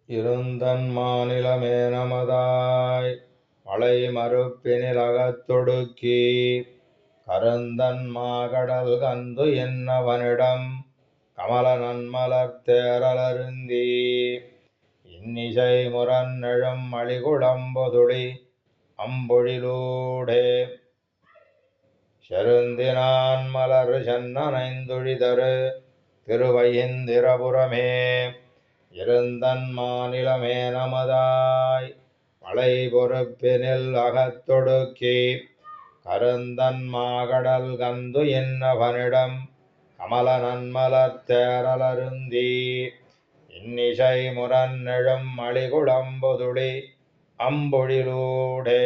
இருந்தன் மாநிலமே நமதாய் மலை மறுப்பினில் அகத்தொடுக்கி கருந்தன் மாகடல் கந்து என்னவனிடம் கமல நன்மலர் தேரலருந்தி இன்னிசை முரன்னெழும் மளிகுளம்பொதுளி அம்பொழிலூடே செருந்தினான் மலர் சென்னனைந்துழிதரு திருவையிந்திரபுரமே இருந்தன் மாநிலமே நமதாய் மலை பொறுப்பினில் அகத்தொடுக்கி கருந்தன் மாகடல் கந்து என்னவனிடம் கமல நன்மலர் தேரலருந்தி இன்னிசை முரன்னெழும் மளிகுளம்பொதுளி அம்பொழிலூடே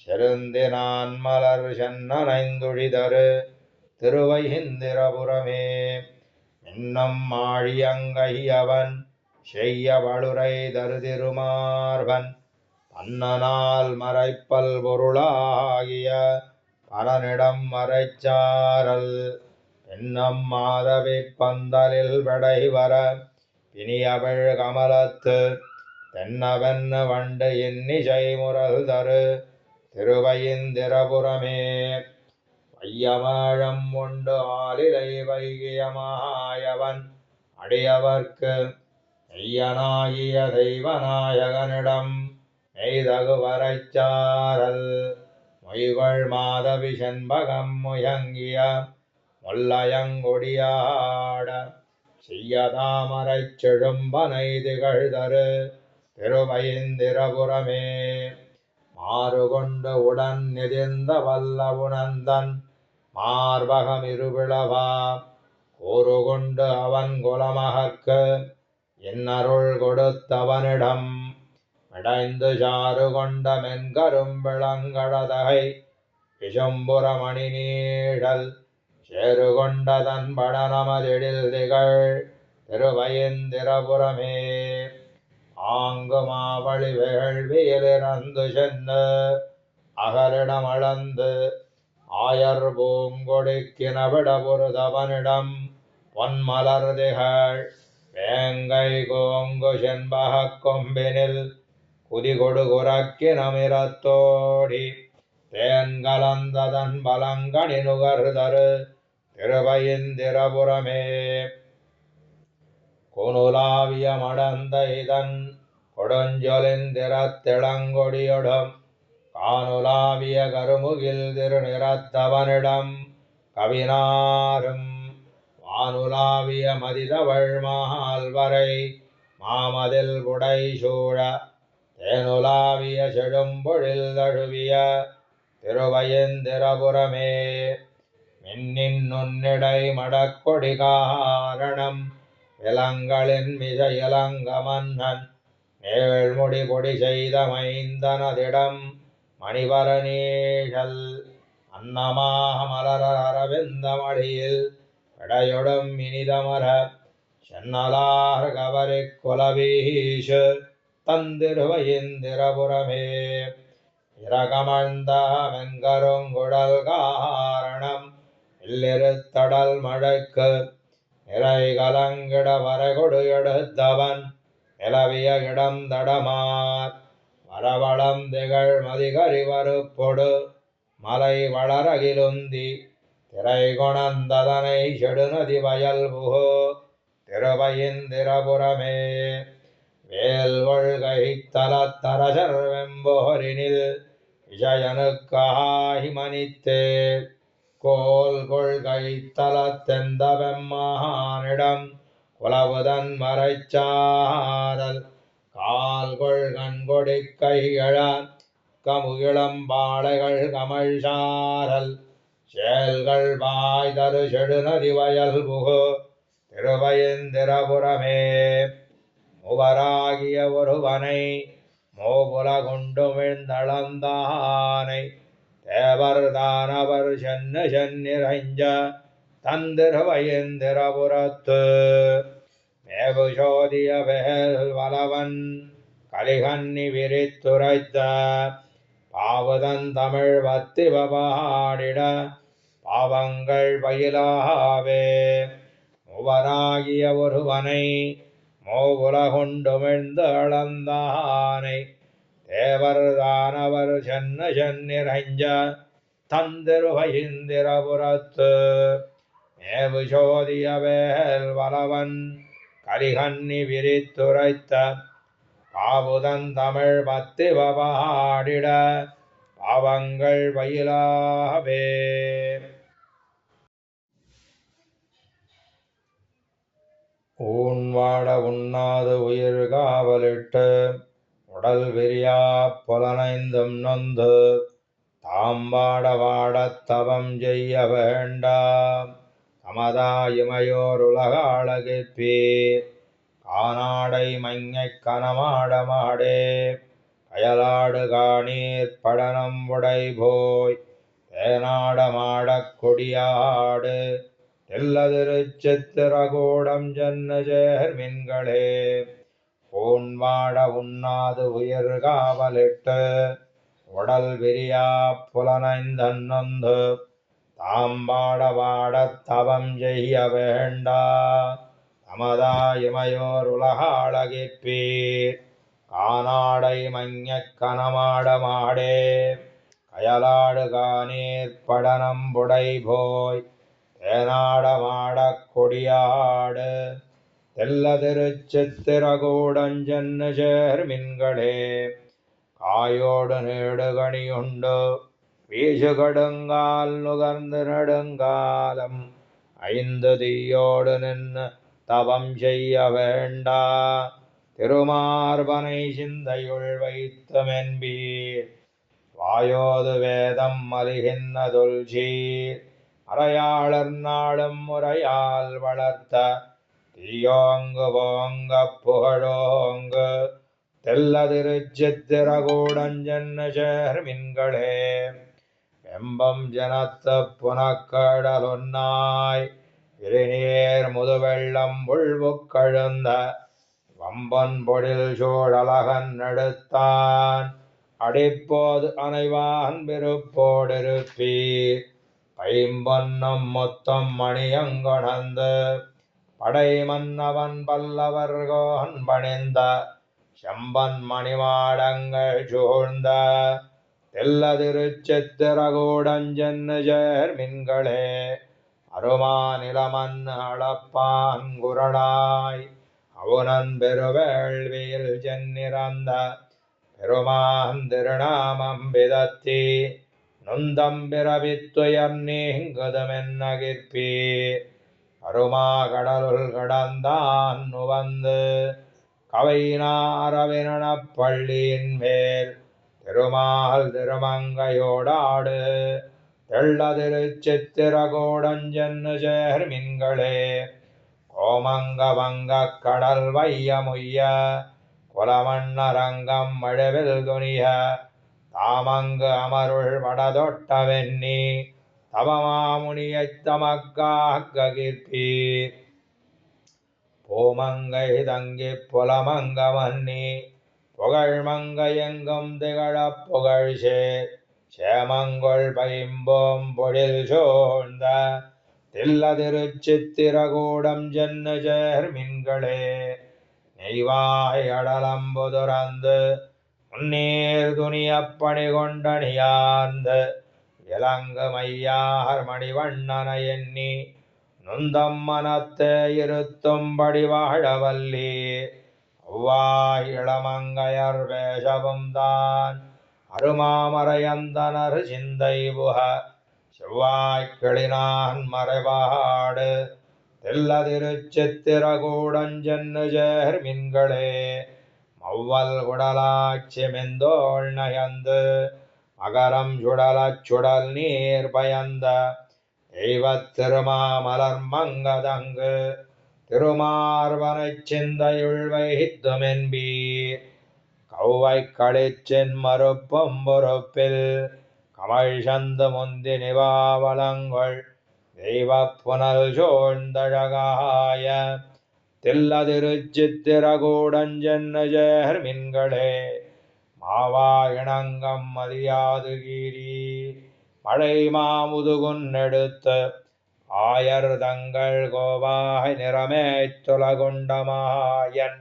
செருந்தினான் மலர் சென்னனைந்துழிதரு திருவையிந்திரபுரமே இன்னம் மாழியங்கையவன் செய்ய வளுரை தருதிருமார்பன் பன்னனால் மறைப்பல் பொருளாகிய பரனிடம் மறைச்சாரல் என்னம் மாதவி பந்தலில் விடைவர பிணியவிழ் கமலத்து தென்னவென்ன வண்டு இன்னிசை முரல் தரு திருவையிந்திரபுரமே வையமாழம் உண்டு ஆலிலை வைகியமாயவன் அடியவர்க்கு மெய்யனாகிய தெய்வநாயகனிடம் மெய்தகு வரைச்சாரல் மொய்கள் மாதவி செண்பகம் முயங்கிய முல்லையங்கொடியாட செய்யதாமரைச் செழும்பனை திகழ்தரு திருவையிந்திரபுரமே மாறுகொண்டு உடன் நிதிர்ந்த வல்ல உணர்ந்தன் மார்பகம் இருவிழவா கூறுகொண்டு அவன் குலமகற்கு இன்னருள் கொடுத்தவனிடம் மிடைந்து சாறு கொண்ட மென்கரும் விளங்கடதகை விசும்புரமணி நீழல் சேரு கொண்டதன் படனமதிடில் திகழ் திருவையிந்திரபுரமே ஆங்கு மாவழி வேள்வியிலிறந்து சென்று அகலிடமளந்து ஆயர் பூங்கொடிக்கினவிட பொருதவனிடம் பொன்மலர் திகழ் வேங்கை கோங்கு செண்பகக் கொம்பினில் குதிகொடு குரக்கினமிரத்தோடி தேன் கலந்ததன் பலங்கனி நுகர்தரு திருவையிந்திரபுரமே குனுலாவிய மடந்த இதன் கொடுஞ்சொலிந்திரத்திளங்கொடியொடும் கானுலாவிய கருமுகில் திருநிறத்தவனிடம் கவினாரும் வானுலாவிய மதிதவள் மால்வரை மாமதில் புடை சூழ தேனுலாவிய செழும்பொழில் தழுவிய திருவையிந்திரபுரமே மின்னின் நுண்ணிடை மடக்கொடி காரணம் விலங்களின் மிசை இலங்க மன்னன் நேழ்முடி பொடி செய்த மைந்தனதிடம் மணிவர நீழல் அன்னமாக மலர அரவிந்த மடியில் விடையொடும் இனிதமர சென்னலார் கவரி குலவீசு தந்திருவையிந்திரபுரமே இரகமழ்ந்த மென்கருங்குழல் காரணம் இல்லிருத்தடல் மழைக்கு நிறை கலங்கிட வரைகொடு எடுத்தவன் நிலவிய இடம் தடமார் வரவளம் திகழ் மதிகரி வறுப்பொடு மலை வளரகிலுந்தி திரை கொணந்ததனை செடுநதி வயல் புகு திருவையிந்திரபுரமே வேல் கொள்கை தலத்தரசர் வெம்போரினில் விஜயனுக்காகி மணித்தேர் கோல் கொள்கை தலத்தெந்த வெம்மானிடம் குலவுதன் மறைச்சாரல் கால் கொள்கண் கொடி கையழ கமுகிளம்பாளைகள் கமல் சாரல் சேல்கள் வாய் தரு செடுநதி வயல் புகு திருவையிந்திரபுரமே மூவராகிய ஒருவனை மூபுலகுண்டுமிழ்ந்தளந்தானை தேவர் தானவர் சென்னு சென்னிறைஞ்ச தந்திருவையிந்திரபுரத்து மேவு சோதிய வேல் வலவன் கலிகன்னி விரித்துரைத்த பாவுதன் தமிழ் வத்திவ பாடிட பாவங்கள் பயிலாவே மூவராகிய ஒருவனை மூவுலகுண்டுமிழ்ந்து அளந்தானை தேவர் தானவர் சென்ன சென்னிறைஞ்ச தந்திருவயிந்திரபுரத்து மேவு சோதிய வேல் வலவன் கலிகன்னி விரித்துரைத்த பாவுதன் தமிழ் பத்திவ பாடிட பாவங்கள் பயிலாவே. ஊன்வாட உண்ணாது உயிர் காவலிட்டு உடல் விரியா புலனைந்தும் நொந்து தாம்பாட வாடத் தவம் செய்ய வேண்டாம் சமதாயுமையோர் உலகாளகிற்பீர் கானாடை மங்கைக் கனமாடமாடே கயலாடு காணீர் படனம் உடை போய் தேனாடமாடக் கொடியாடு தெல்லதிருச்சித்திரகூடம் சென்னு சேர்மின்களே ஊன்வாட உண்ணாது உயிர் காவலிட்டு உடல் விரியா புலனைந்தன் நொந்து தாம்பாட வாடத் தவம் செய்ய வேண்டா சமதாயுமையோர் உலகாளகிற்பீர் கானாடை மங்கைக் கனமாடமாடே கயலாடு காணீர் படனம் புடை போய் தேனாடமாடக் கொடியாடு தெல்லதிருச்சித்திரகூடம் சென்னு சேர்மின்களே காயோடு நீடுகணியுண்டு வீசு கடுங்கால் நுகர்ந்து நெடுங்காலம் ஐந்து தீயோடு நின்று தவம் செய்ய வேண்டா திருமார்பனை சிந்தையுள் வைத்துமென்பீர் வாயோது வேதம் மலிகின்ற தொல்சீர் அறையாளர் நாளும் முறையால் வளர்த்த தீயோங்கு போங்க புகழோங்கு தெல்லதிருச்சித்திரகூடம் சென்னு சேர்மின்களே வெம்பம் ஜனத்து புனக்கடலொன்னாய் இருநீர் முதுவெள்ளம் உள்புக்கழுந்த வம்பன் பொழில் சூழலகன் எடுத்தான் அடிப்போது அனைவான் விருப்போடிருப்பீர் பைம்பொன்னும் முத்தம் மணியங்கொணர்ந்து படை மன்னவன் பல்லவர்கோன் பணிந்த செம்பன் மணிமாடங்கள் சூழ்ந்த தெல்லதிருச்சித்திரகூடம் சென்னு சேர்மின்களே அருமாநிலமன் அளப்பான் குரலாய் அவுணன் பெருவேள்வியில் சென்னிறந்த பெருமான் திருநாமம் விதத்தி நுந்தம்பிரவித்துயர் நீங்குதுமென்னகிற்பீர் அருமா கடலுள் கடந்தான் நுவந்து கவைனாரவினப் பள்ளியின் மேல் திருமால் திருமங்கையோடாடு தெள்ளதிருச்சித்திரகூடம் சென்னு சேர்மின்களே கோமங்க வங்கக் கடல் வையமுய்ய குலமண்ணரங்கம் மழவில் துணிய தாமங்கு அமருள் வடதொட்ட வெண்ணி தவமாமுனியைத் தமக்காககிற்பீர் பூமங்கை தங்கிப் புலமங்க மன்னி புகழ்மங்க எங்கும் திகழப் புகழ்சேர் சேமங்கொள் பைம்போம் பொழில் சூழ்ந்த தில்லதிருச்சித்திரகூடம் சென்னு சேர்மின்களே நெய்வாய் அடலம்பு துறந்து முன்னீர் துணியப் பணி கொண்டணியார்ந்து இலங்கு மையார் மணிவண்ணனை எண்ணி நுந்தம் மனத்தே இருத்தும்படி வாழவல்லீர் ஒவ்வாய் இளமங்கையர் வேஷவும் தான் அருமாமறையந்தனர் சிந்தை புக செவ்வாய்க் கிளினான் மறைபாடு தெல்லதிருச்சித்திரகூடம் சென்னு சேர்மின்களே மவ்வல் குடலாட்சி மெந்தோள் நயந்து மகரம் சுடலச் சுடல் நீர் பயந்த தெய்வத் திருமாமலர் மங்கதங்கு திருமார்பனைச் சிந்தையுள் வைத்துமென்பீர் கௌவைக் களிற்றின் மறுப்பும் பொறுப்பில் கமழ் சந்து முந்தி நிவாவலங்கொள் தெய்வப் புனல் சூழ்ந்தழகாய தில்லதிருச்சித்திரகூடம் சென்னு சேர்மின்களே மாவா இணங்கம் மதியாது கீரி மழை மாமுதுகுன் எடுத்து ஆயர் தங்கள் கோவாய் நிறமேத்துலகுண்ட மாயன்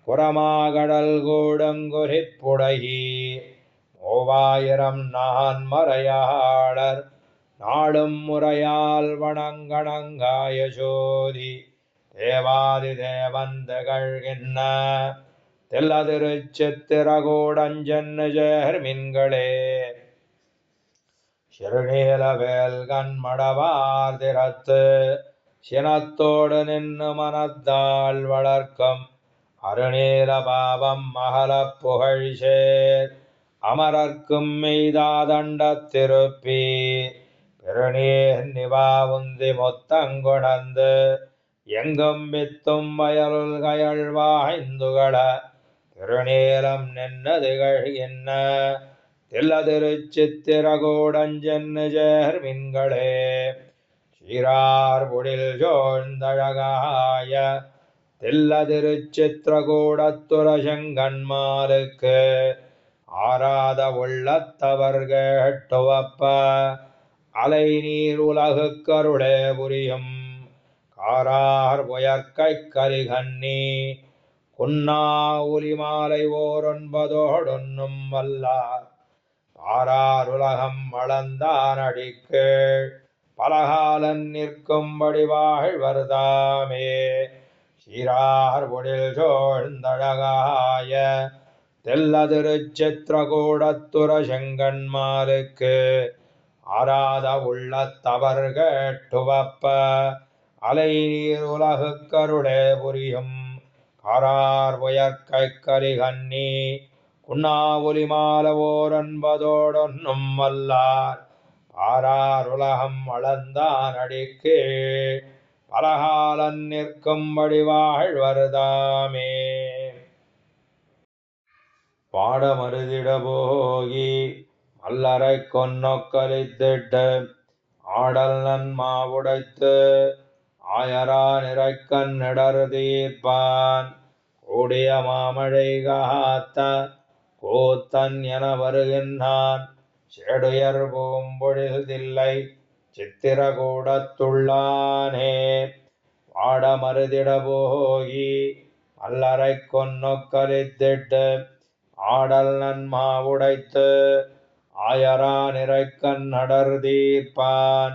குரமாகடல் கூடங்குறிப்புடகி மூவாயிரம் நான் மறையாளர் நாடும் முறையால் வணங்கணங்காய ஜோதி தேவாதி தேவந்தகழ்கின்ன தெல்லதிருச்சித்திரகூடஞ்சென்னு சேர்மின்களே சிறுநீலவேல்கண் மடவார் திறத்து சினத்தோடு நின்று மனத்தால் வளர்க்கும் அருநீல பாவம் மகளப் புகழ்சேர் அமரர்க்கும் மெய்தாதண்டத் திருப்பி பெருநீர் நிவாவுந்தி மொத்தங்குணர்ந்து எங்கும் வித்தும் வயலுள் கயழ்வாய்ந்துகள திருநீலம் நின்று திகழ்கின்ற தில்லதிருச்சித்திரகூடஞ்சென்னு சேர்மின்களே சீரார் பொழில் சோழ்ந்தழகாய தில்லதிருச்சித்திரகூடத்துர செங்கண்மாலுக்கு ஆராத உள்ளத்தவர் கேட்டுவப்ப அலை நீர் உலகு கருளே புரியும் காரார் புயற்கை கலிகன்னி குன்னா உலிமாலை ஓரொன்பதோடொன்னும் வல்லார் ஆரார் உலகம் வளர்ந்தானடிக்கு பலகாலன் நிற்கும்படி வாழ்வர்தாமே சீரார் பொழில் சோழ்ந்தழகாய தெல்லதிருச்சித்திரகூடத்துர செங்கண்மாலுக்கு ஆராத உள்ளத்தவர் கேட்டுவப்ப அலை நீர் உலகு கருளே புரியும் காரார் புயற்கை கலிகன்னி குன்னா ஒலிமால ஓரொன்பதோடொன்னும் வல்லார் ஆரார் உலகம் வளர்ந்தானடிக்கு பலகாலன் நிற்கும்படி வாழ்வர்தாமே பாடமருதிட போகி மல்லரை கொன்னொக்கலித்திட்டு ஆடல் நன்மாவுடைத்து ஆயரா நிறைக்கண் இடர் தீர்ப்பான் கூடிய மாமழை காத்த கூத்தன் என வருகின்றான் சேடுயர் பூம்பொழில் தில்லை சித்திரகூடத்துள்ளானே பாடமருதிட போகி மல்லரை கொன்னொக்கலித்திட்டு ஆடல் நன்மாவுடைத்து ஆயரா நிறைக்கண் நடர் தீர்ப்பான்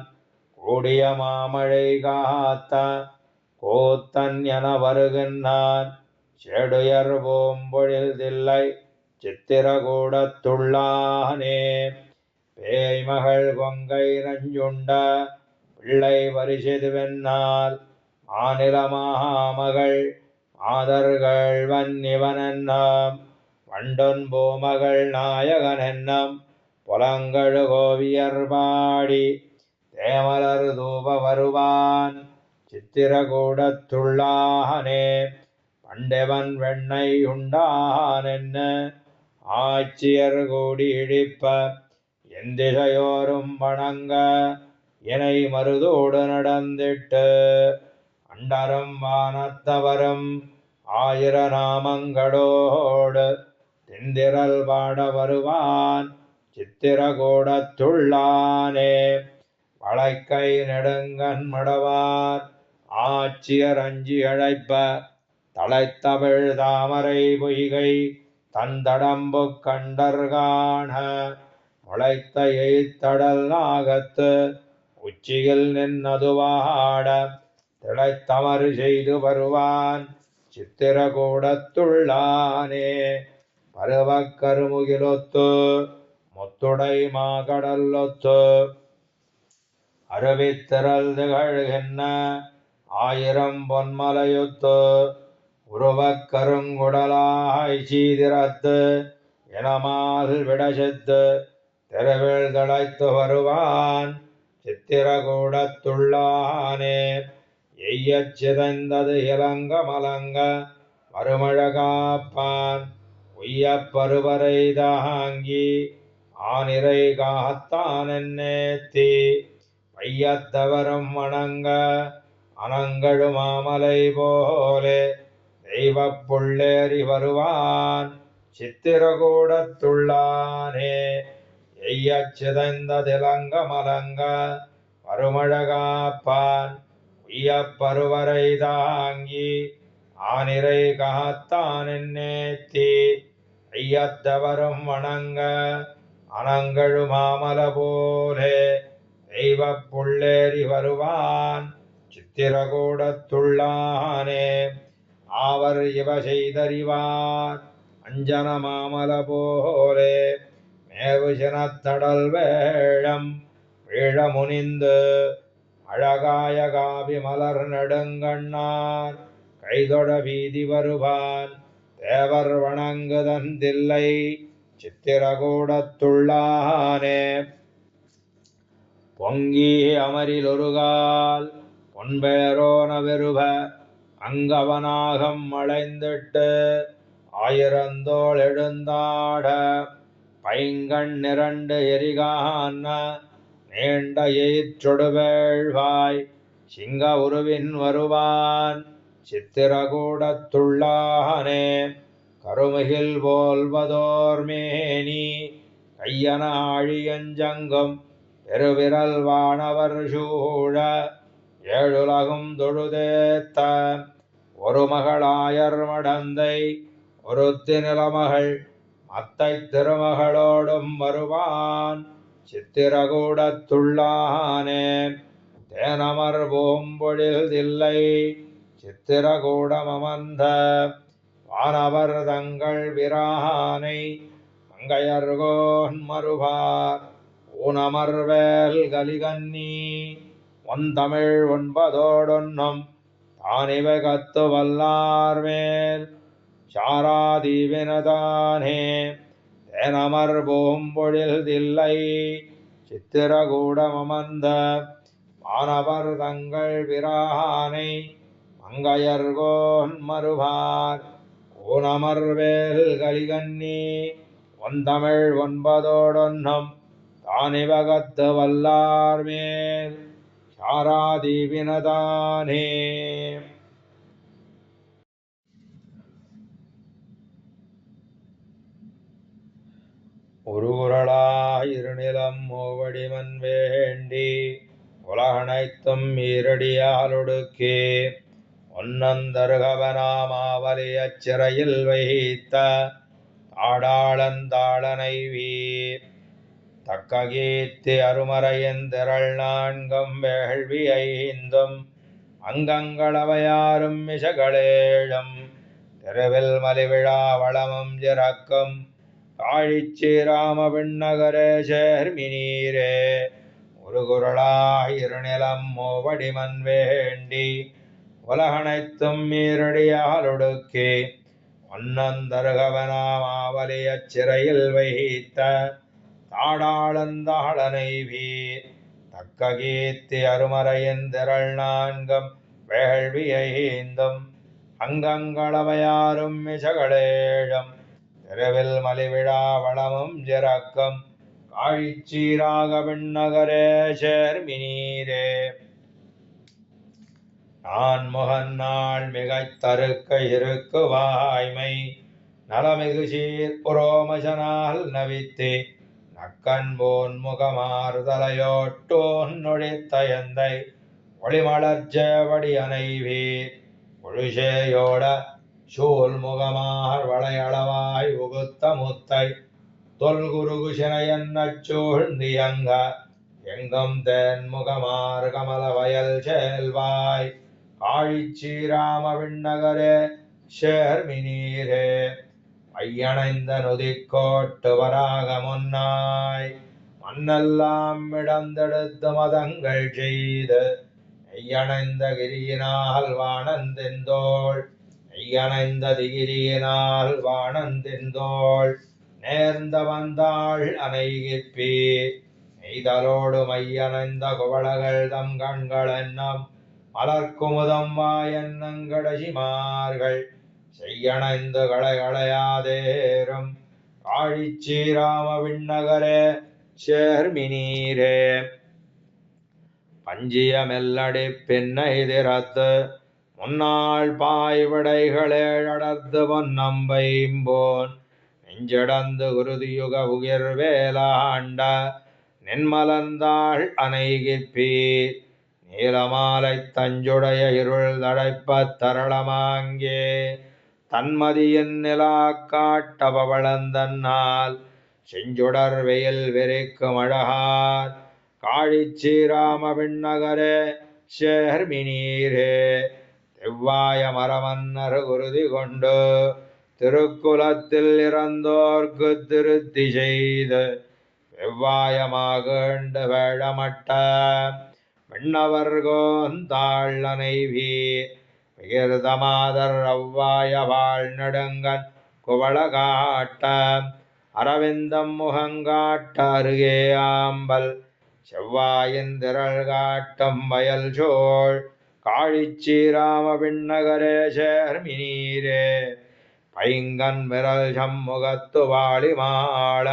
கூடிய மாமழை காத்த கூத்தன் என வருகின்றான் சேடுயர் பூம்பொழில் தில்லை சித்திரகூடத்துள்ளானே பேய்மகள் கொங்கை நஞ்சுண்ட பிள்ளை வரிசிதுவென்னால் மாநிலமாமகள் மாதர்கள் வன்னிவனென்னாம் வண்டொன் பூமகள் நாயகன் என்னம் புலங்கழு கோவியர் பாடி தேமலர் தூப வருவான் சித்திரகூடத்துள்ளானே பண்டவன் வெண்ணை உண்டான் என்ன ஆட்சியர் கூடி இடிப்ப எந்திசையோரும் வணங்க இணை மருதோடு நடந்திட்டு அண்டரும் வானத்தவரும் ஆயிர நாமங்களோடு திந்திரல் பாட வருவான் சித்திரகூடத்துள்ளானே வளைக்கை நெடுங்கண் மடவார் ஆட்சியர் அஞ்சி அழைப்ப தலைத்தமிழ் தாமரை பொய்கை தந்தடம்பு கண்டர்காண முளைத்த எய்த்தடல் நாகத்து உச்சியில் நின்னதுவாட திளைத்தமர் செய்து வருவான் சித்திரகூடத்துள்ளானே பருவக் கருமுகிலொத்து முத்துடை மாகடல்லொத்து அருவித்திரள் திகழ்கின்ற ஆயிரம் பொன்மலையொத்து உருவக் கருங்குடலாய் சீதிரத்து இனமால் விடசித்து தெருவில் தழைத்து வருவான் சித்திரகூடத்துள்ளானே எய்யச் சிதைந்தது இலங்க மலங்க மறுமழகாப்பான் உய்யப் பருவரை தாங்கி ஆனிரை காத்தான் என்னேத்தி பையத்தவரும் வணங்க அனங்கழு மாமலை போலே தெய்வப் புள்ளேறி வருவான் சித்திரகூடத்துள்ளானே எய்யச் சிதைந்த திலங்க மலங்க அருமழகாப்பான் உய்யப்பருவரை தாங்கி ஆனிரை காத்தான் என்னேத்தி ஐயத்தவரும் வணங்க அனங்கழு மாமல போலே தெய்வப் புள்ளேறி வருவான் சித்திரகூடத்துள்ளானே ஆவர் இவ செய்தறிவார் அஞ்சன மாமல போலே மேவு சினத்தடல் வேழம் வீழமுனிந்து அழகாய காவி மலர் நெடுங்கண்ணார் கைதொட வீதி வருவான் தேவர் வணங்குதன் தில்லை சித்திரகூடத்துள்ளானே பொங்கி அமரிலொருகால் பொன்பேரோன விருப அங்கவனாகம் மழைந்திட்டு ஆயிரந்தோள் எழுந்தாட பைங்கண் நிரண்டு எரிகான நீண்ட எயிற்றொடுவேழ்வாய் சிங்க உருவின் வருவான் சித்திரகூடத்துள்ளானே கருமுகில் போல்வதோர் மேனி கையன ஆழியஞ்சங்கும் பெருவிரல் வானவர் சூழ ஏழுலகும் தொழுதேத்த ஒரு மகளாயர் மடந்தை ஒருத்தி நிலமகள் அத்தை திருமகளோடும் வருவான் சித்திரகூடத்துள்ளானே தேனமர் பூம்பொழில் தில்லை சித்திரகூடமமர்ந்த வானவர் தங்கள் விரானை மங்கையர்கோன் மறுபார் ஊனமர்வேல் கலிகன்னி ஒந்தமிழ் ஒன்பதோடொன்னும் தானிவை கத்து வல்லார் மேல் சாராதீவினதானே தேனமர் பூம்பொழில் தில்லை சித்திரகூடமமர்ந்த வானவர் தங்கள் விரானை மங்கையர்கோன் மறுபார் ஊனமர்வேல் கலிகன்னி ஒந்தமிழ் ஒன்பதோடொன்னும் தானிவகத்து வல்லார் மேல் சாராதீவினதானே ஒரு குரலாயிருநிலம் மூவடிமன் வேண்டி உலகனைத்தும் ஈரடியாலொடுக்கே ஒன்னந்தருகவனாமாவலியச் சிறையில் வைத்த தாடாளந்தாளனை வீர் தக்க கீர்த்தி அருமறையின் திரள் நான்கும் வேள்வி ஐந்தும் அங்கங்களவையாரும் மிசகளேழும் திருவில் மலிவிழா வளமும் ஜிறக்கும் காழிச்சீராம விண்ணகரே சேர்மினீரே ஒரு குரலாயிருநிலம் மூவடிமன் வேண்டி உலகனைத்தும் மீறடியாலொடுக்கே ஒன்னந்தருகவனாமாவலியச் சிறையில் வைத்த தாடாளந்தாளனை வீர் தக்க கீர்த்தி அருமறையின் திரள் நான்கும் வேள்வி ஐந்தும் அங்கங்களவையாரும் மிசகளேழும் திருவில் மலிவிழா வளமும் ஜிறக்கும் காழிச்சீராக விண்ணகரே சேர்மினீரே நான் முகநாள் மிகைத்தருக்க இருக்கு வாய்மை நலமிகு சீர் புரோமசனால் நவித்தே நக்கன்போன் முகமாறுதலையோட்டோன் நொழித்தயந்தை ஒளிமலர்ஜேவடி அணைவீர் ஒழுசேயோட சூல் முகமார் வளையளவாய் உகுத்த முத்தை தொல்குருகு சினையன்னச் சூழ்ந்தியங்க எங்கும் தேன் முகமார் கமல வயல் செல்வாய் காழிச்சீராம விண்ணகரே சேர்மினீரே ஐயணைந்த நுதிக்கோட்டு வராக முன்னாய் மண்ணெல்லாம் இடந்தெடுத்து மதங்கள் செய்து ஐயணைந்த கிரியினால் வானந்தெந்தோள் ஐயணைந்த திகிரியினால் வானந்தெந்தோள் நேர்ந்த வந்தாள் அணைகிற்பீர் நெய்தலோடு மையணைந்த குவளகள் தம் கண்கள் என்னும் மலர்க்குமுதம் வாயன்னங்கடசிமார்கள் செய்யணைந்து களைகளையாதேரும் காழிச்சீராம விண்ணகரே சேர்மினீரே பஞ்சிய மெல்லடி பின்னை திறத்து முன்னாள் பாய்விடைகளேழடர்த்து பொன்னம்பைம்போன் நெஞ்சடந்து குருதியுக உயிர் வேலாண்ட நென்மலர்ந்தாள் அணைகிற்பீர் நீலமாலை தஞ்சுடைய இருள் தடைப்பத் தரளமாங்கே தன்மதியின் நிலா காட்டபவளந்தன்னால் செஞ்சுடர் வெயில் வெறிக்கும் அழகார் காழிச்சீராம விண்ணகரே சேர்மினீரே தெவ்வாய மரமன்னர் குருதி கொண்டு திருக்குலத்தில் இறந்தோர்க்கு திருத்தி செய்து வெவ்வாயமாகண்டு வேழமட்ட விண்ணவர்கோந்தாள் அணைவீர் விகிர்தமாதர் அவ்வாய வாழ் நெடுங்கன் குவள காட்ட அரவிந்தம் முகங்காட்ட அருகே ஆம்பல் செவ்வாயின் திரள் காட்டும் வயல் சோழ் காழிச்சீராம விண்ணகரே சேர்மினீரே பைங்கன் விரல் சம்முகத்து வாழி மாள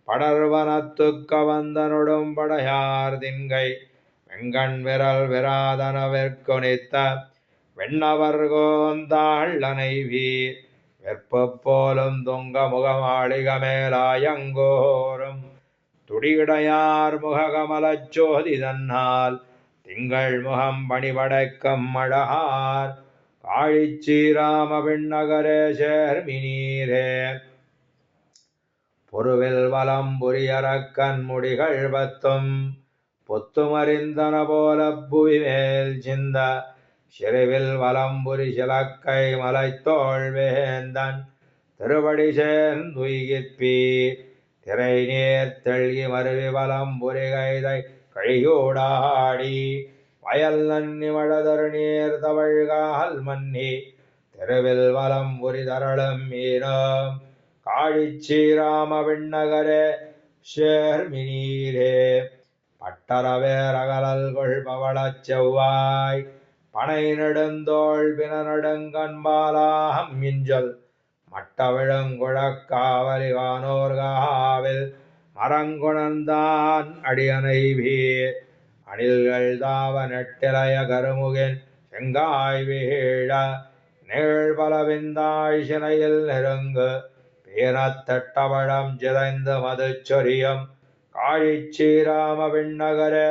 படர்வனத்து கவந்தனொடும் படையார் திங்கை வெங்கண் விரல் விராதனவிற்குனித்த வெண்ணவர்கோந்தாள் அணைவீர் வெற்பு போலும் துங்க முகமாளிக மேலாயங்கோரும் துடியுடையார் முககமலச் சோதி தன்னால் திங்கள் முகம் பணிபடைக்கும் அழகார் காழிச்சீராம விண்ணகரே சேர்மினீரே பொருவில் வலம் புரியரக்கன் முடிகள் பத்தும் பொத்துமறிந்தன போல புவிமேல் சிந்த சிறுவில் வலம்புரி சிலக்கை மலைத்தோள் வேந்தன் திருவடி சேர்ந்துயிர்ப்பீர் திரை நீர் தெள்கி மருவி வலம்புரி கைதை கழியூடாடி வயல் நன்னி மழதரு நீர் தவழ்கால் மன்னி திருவில் வலம்புரி தரளும் மீனம் காழிச்சீராம விண்ணகரே சேர்மினீரே பட்டரவேரகலல் கொள்பவளச் செவ்வாய் பனை நெடுந்தோள் பின நெடுங்கண்பாலாம் மிஞ்சல் மட்டவிழுங்குழக்காவலி வானோர்காவில் மரங்குணர்ந்தான் அடியணைவீர் அணில்கள் தாவ நெட்டிலைய கருமுகின் செங்காய் வீழ நீழ்பலவிந்தாய் சினையில் நெருங்கு பீனத்தட்டவழம் சிதைந்து மதுச்சொரியம் காழிச்சீராம விண்ணகரே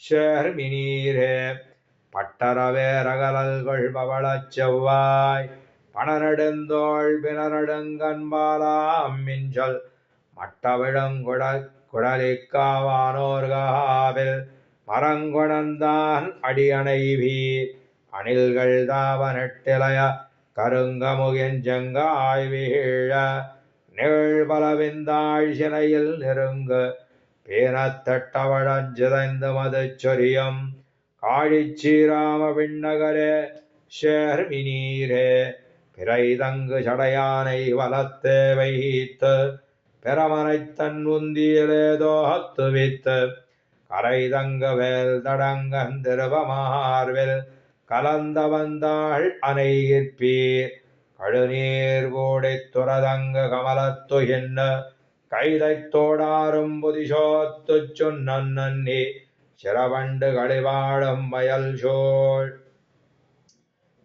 சேர்மினீரே பட்டரவேரகலல் கொள்பவளச் செவ்வாய் பணநெடுந்தோள் பிணநெடுங்கண்பாலாம் மிஞ்சல் மட்டவிழுங்குடலிக்காவானோர்காவில் மரங்குணர்ந்தான் அடியணைவீர் அணில்கள் தாவ நெட்டிலைய கருங்கமுகின் செங்காய் வீழ நீழ்பலவிந்தாள் சினையில் நெருங்கு பீனத்தட்டவழம் சிதைந்து மதுச்சொரியம் காழிச்சீராம விண்ணகரே சேர்மினீரே பிறைதங்கு சடையானை வலத்தே வைத்து பிரமனைத் தன் உந்தியிலேதோத்து வித்து கரைதங்கு வேல் தடங்கன் திருவமார்வில் கலந்த வந்தாள் அணைகிற்பீர் கழுநீர் கூடித் துரதங்கு கமலத்து இன்னு கைதைத் தோடாரும் புதிசோத்துச் சுன்னன் நன்னி சிறவண்டு களிவாழும் வயல் சோழ்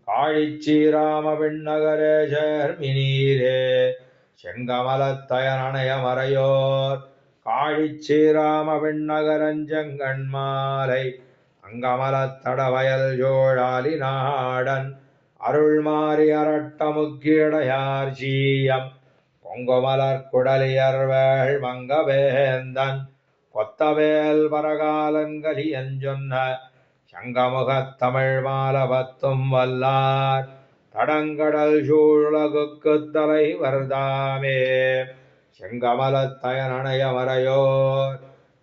காழிச்சீராம விண்ணகரே சேர்மினீரே செங்கமலத்தயனய மறையோர் காழிச்சீராம விண்ணகரஞ்செங்கண் மாலை அங்கமலத்தடவயல் சோழாலி நாடன் அருள் மாறி அரட்ட முக்கியடையார் சீயம் பொங்குமலர் குடலியர்வேள் மங்கவேந்தன் கொத்தவேல் பரகாலங்கலியன் சொன்ன சங்கமுகத் தமிழ் மாலபத்தும் வல்லார் தடங்கடல் சூழுலகுக்குத் தலைவர்தாமே செங்கமலத்தயனய மறையோர்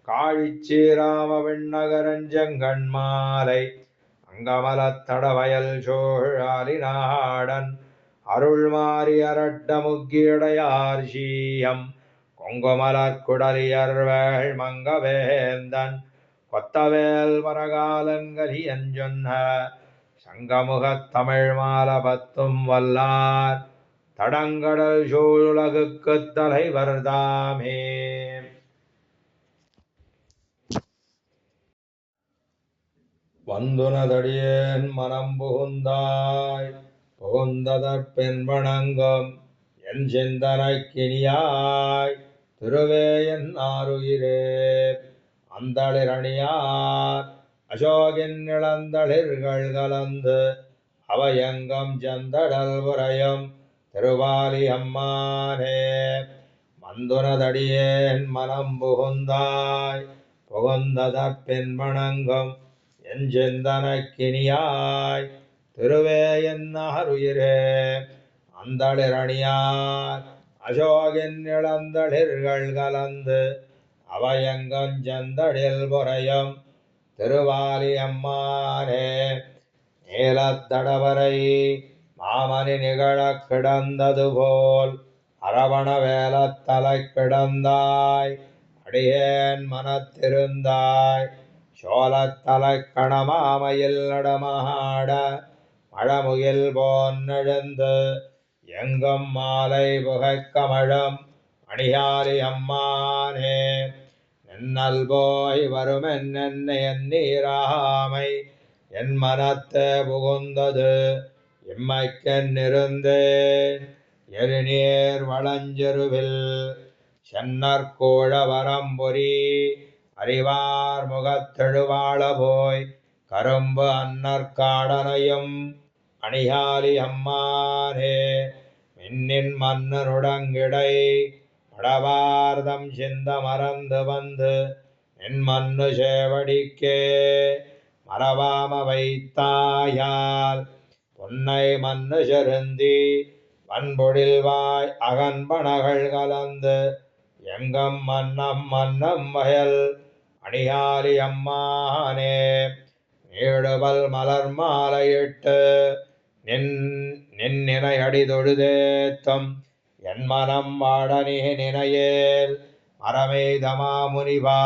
காழிச்சீராம விண்ணகரஞ்செங்கண் மாலை அங்கமலத்தடவயல் சோழாலி நாடன் அருள் மாறி அரட்ட முக்கியடையார் சீயம் கொங்குமலர் குடலியர்வேள் மங்கவேந்தன் கொத்தவேல் பரகாலங்கலியன் சொன்ன சங்கமுகத் தமிழ் மாலபத்தும் வல்லார் தடங்கடல் சூழுலகுக்குத் தலைவர்தாமே வந்துனதடியேன் மனம் புகுந்தாய் புகுந்ததற்பின் வணங்கும் என் சிந்தனைக்கினியாய் திருவே என் ஆருயிரே அந்தளிரணியார் அசோகின் இளந்தளிர்கள் கலந்து அவையங்கம் செந்தடல் உரையும் திருவாலி அம்மானே. மந்துனதடியேன் மனம் புகுந்தாய் புகுந்ததற்பின் வணங்கும் என் சிந்தனக்கினியாய் திருவே என்னாருயிரே. அந்தளிரணியார் அசோகின் இளந்தளிர்கள் கலந்து அவையங்கம் செந்தடில் புரையும் திருவாலி அம்மானே. நீலத்தடவரை மாமணி நிகழக் கிடந்தது போல் அரவண வேலத்தலை கிடந்தாய் அடியேன் மனத்திருந்தாய் சோழத்தலை கணமாமையில் நடமாட மழமுகில் போன்னெழுந்து எங்கும் மாலை புகைக்கமழம் அணியாலி அம்மானே. நின்னல் போய் வருமென் நீராமை என் மனத்தே புகுந்தது இம்மைக்கென் இருந்தேன் எரிநீர் வளஞ்செருவில் சென்னற்கோழ வரம்பொறி அறிவார் முகத்தெழுவாள போய் கரும்பு அன்னற்காடனையும் அணியாலி அம்மானே. மின்னின் மன்னனுடங்கிடை மடவார்தம் சிந்த மறந்து வந்து நின் மன்னு சேவடிக்கே மறவாம வைத்தாயால் பொன்னை மன்னு செருந்தி வன்பொழில்வாய் அகன்பனகள் கலந்து எங்கம் மன்னம் மன்னம் வயல் அணியாலி அம்மானே. நீடுபல் மலர் மாலையிட்டு நின்னினை அடி தொழுதேத்தம் என் மனம் வாடனே நினையேல் மரமெய்தமா முனிவா.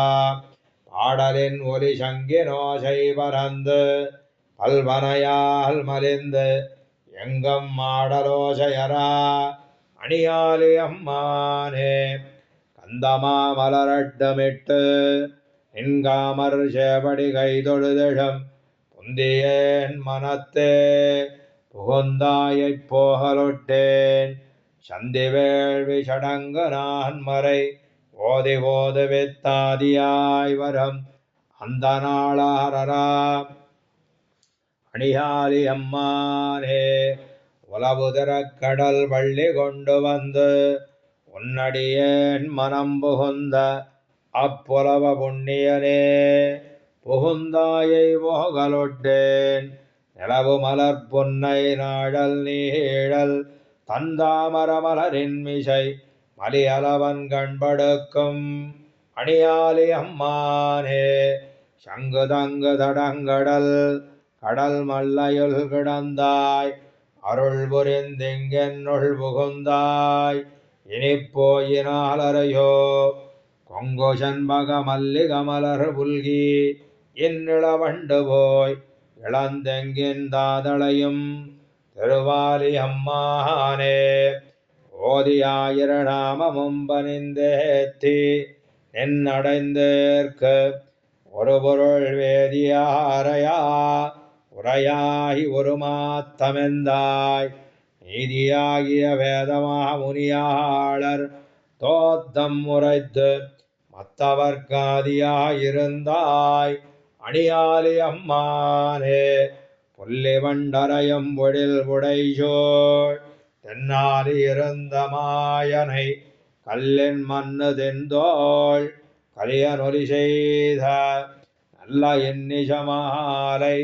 பாடலின் ஒலி சங்கினோசை பறந்து பல்வனையால் மலிந்து எங்கும் மாடலோசையரா அணியாலி அம்மானே. கந்தமா மலரட்டமிட்டு நின்காமர் சேவடி கைதொழுதெழும் புந்தியேன் மனத்தே புகுந்தாயைப் போகலொட்டேன் சந்தி வேள்வி சடங்கு நான் மறை ஓதி ஓது வித்தாதியாய் வரம் அந்த நாளாரா அணியாலி அம்மானே. உலவுதிரக் கடல் வள்ளி கொண்டு வந்து உன்னடியேன் மனம் புகுந்த அப்புலவ புண்ணியனே புகுந்தாயை போகலொட்டேன் நிலவு மலர் பொன்னை நாடல் நீழல் தந்தாமர மலரின் மிசை மலியலவன் கண்படுக்கும் அணியாலி அம்மானே. சங்கு தங்கு தடங்கடல் கடல் மல்லையுள் கிடந்தாய் அருள் புரிந்திங்கென்னுள் புகுந்தாய் இனிப்போயினாலறையோ கொங்கு செண்பக மல்லிக மலர் புல்கி இந்நிலவண்டு போய் இளந்தெங்கின் தாதளையும் திருவாலி அம்மானே. ஓதியாயிர நாமமும் பணிந்தேத்தி நின்னடைந்தேற்கு ஒரு பொருள் வேதியாரையா உரையாகி ஒரு மாத்தமெந்தாய் நீதியாகிய வேதமா முனியாளர் தோத்தம் உரைத்து மத்தவர்காதியாயிருந்தாய் அணியாலி அம்மானே. புள்ளி வண்டரையும் பொழில் புடைசோழ் தென்னாலி இருந்த மாயனை கல்லின் மண்ணு தென்தோள் கலியனொலி செய்த நல்ல எண்ணிசமாலை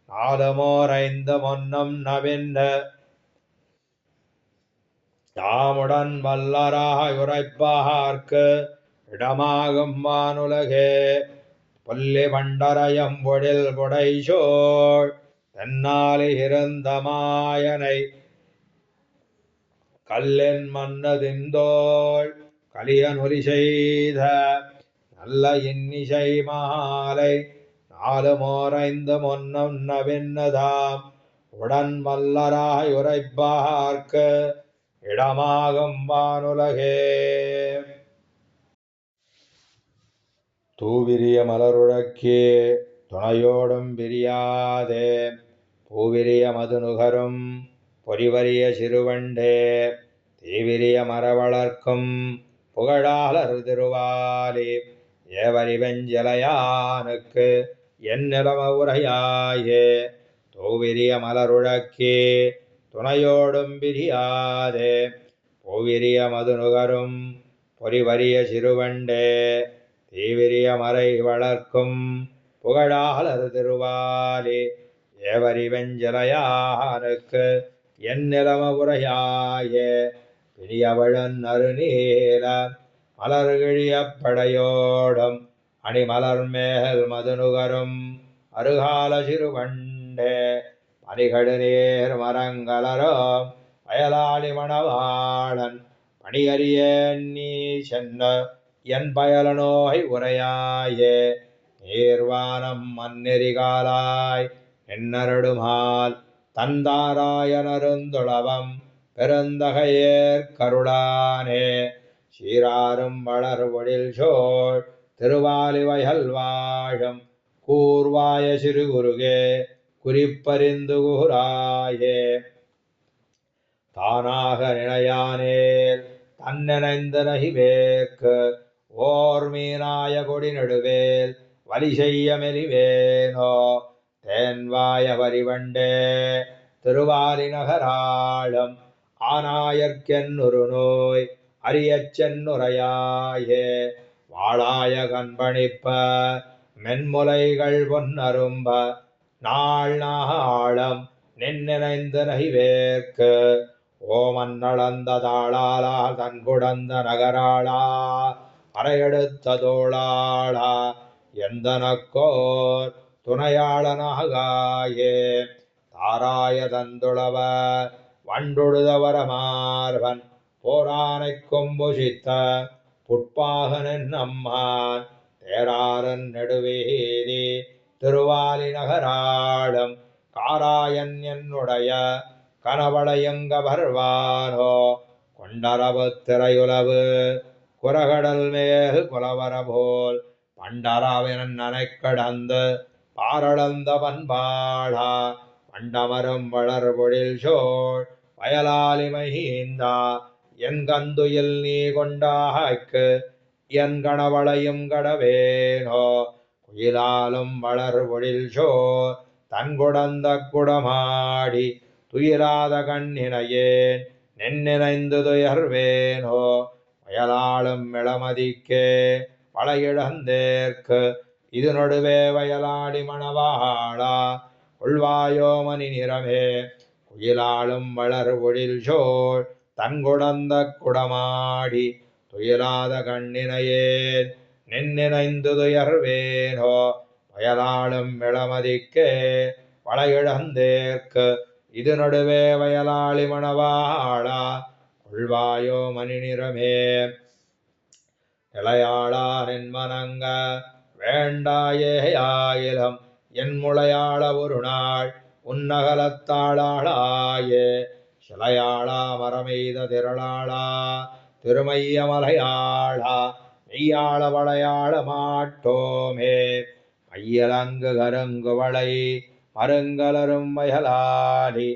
நாலுமோரைந்து மொன்னம் நவின்ற தாமுடன் வல்லராய் உரைப்பார்க்கு இடமாகும் வானுலகே. புள்ளி வண்டரையும் பொழில் புடைசோழ் தென்னாலி இருந்த மாயனை கல்லின் மண்ணு தின்தோள் கலியனொலி செய்த நல்ல இன்னிசை மாலை நாலுமோரைந்து மொன்னம் நவின்னதாம் உடன் வல்லராய் உரைப்பார்க்கு இடமாகும் வானுலகே. தூவிரிய மலருழக்கே துணையோடும் பிரியாதே பூவிரிய மது நுகரும் பொறிவரிய சிறுவண்டே தீவிரிய மரவளர்க்கும் புகழாளர் திருவாலி ஏவரி வெஞ்சலையானுக்கு என் நிலம உரையாயே தோவிரிய மலருழக்கே துணையோடும் பிரியாதே பூவிரிய மதுநுகரும் பொறிவரிய சிறுவண்டே தீவிரிய மறை வளர்க்கும் புகழாளர் திருவாலி ஏவரி வெஞ்சலையானுக்கு என் நிலம உரையாயே பிரியவழன் அருநீல மலர்கிழிய படையோடும் அணிமலர் மேல் மதுநுகரும் அருகால சிறுவண்டே பனிகடு நீர் மரங்கலரும் வயலாளி மணவாளன் பணியறியேன் நீ சென்ன என் பயல நோய் உரையாயே நீர்வானம் மன்னெறிகாலாய் நின்னருடுமால் தந்தாராயனருந்துளவம் பெருந்தகையேற் கருளானே சீராரும் வளர்வொழில் சோழ் திருவாலி வயல் வாழும் கூர்வாய சிறுகுருகே குறிப்பறிந்து கூறாயே தானாக நினையானேல் தன்னினைந்த நகிவேற்கு ஓர் மீனாய கொடி நடுவேல் வலி செய்ய மெலிவேனோ தேன்வாய வரிவண்டே திருவாலி நகராளும் ஆனாயற்கென்னொரு நோய் அறியச் சென்னுரையாயே வாளாய கண்பணிப்ப மென்முலைகள் பொன்னரும்ப நாள் நாளும் நின்னினைந்து நகிவேற்கு ஓமன் நளந்த தாளாளா தன்குடந்த நகராளா அறையெடுத்த தோளாளா எந்தனக்கோர் துணையாளனாகாயே தாராய தந்துளவ வண்டுழுதவர மார்பன் போரானை கொம்புசித்த புட்பாகனின் அம்மான் தேராரன் நெடுவீதி திருவாலி நகராளும் காராயன் என்னுடைய கனவளையங்க பர்வானோ கொண்டரவு திரையுலவு குரகடல் மேல் குலவர போல் பண்டரவின் நனை கடந்து பாரளந்த பண்பாளா பண்டமரும் வளர்பொழில் சோழ் வயலாலி மகிந்தா என் கந்துயில் நீ கொண்டாய்க்கு என் கணவளையும் கடவேனோ குயிலாலும் வளர்பொழில் சோழ் தன்குடந்த குடமாடி துயிலாத கண்ணினையேன் நென்னினைந்து துயர்வேனோ வயலாளும் இளமதிக்கே வளையிழந்தேற்கு இது நடுவே வயலாடி மணவாளா கொள்வாயோ மணி நிறமே குயிலாளும் வளர் ஒழில் சோழ் தன்குடந்த குடமாடி துயிலாத கண்ணினையேன் நின்னினைந்து துயர்வேனோ வயலாளும் இளமதிக்கே வளையிழந்தேற்கு இது நடுவே வயலாளி மணவாளா கொள்வாயோ மணி நிறமே நிலையாளா நின்மனங்க வேண்டாயேயாயிலம் என் முளையாள ஒரு நாள் உன்னகலத்தாளாளாயே சிலையாளா மரமெய்த திரளாளா திருமைய மலையாளா மெய்யாள வளையாள மாட்டோமே மையலங்கு கருங்கு வளை மருங்கலரும் வயலாளி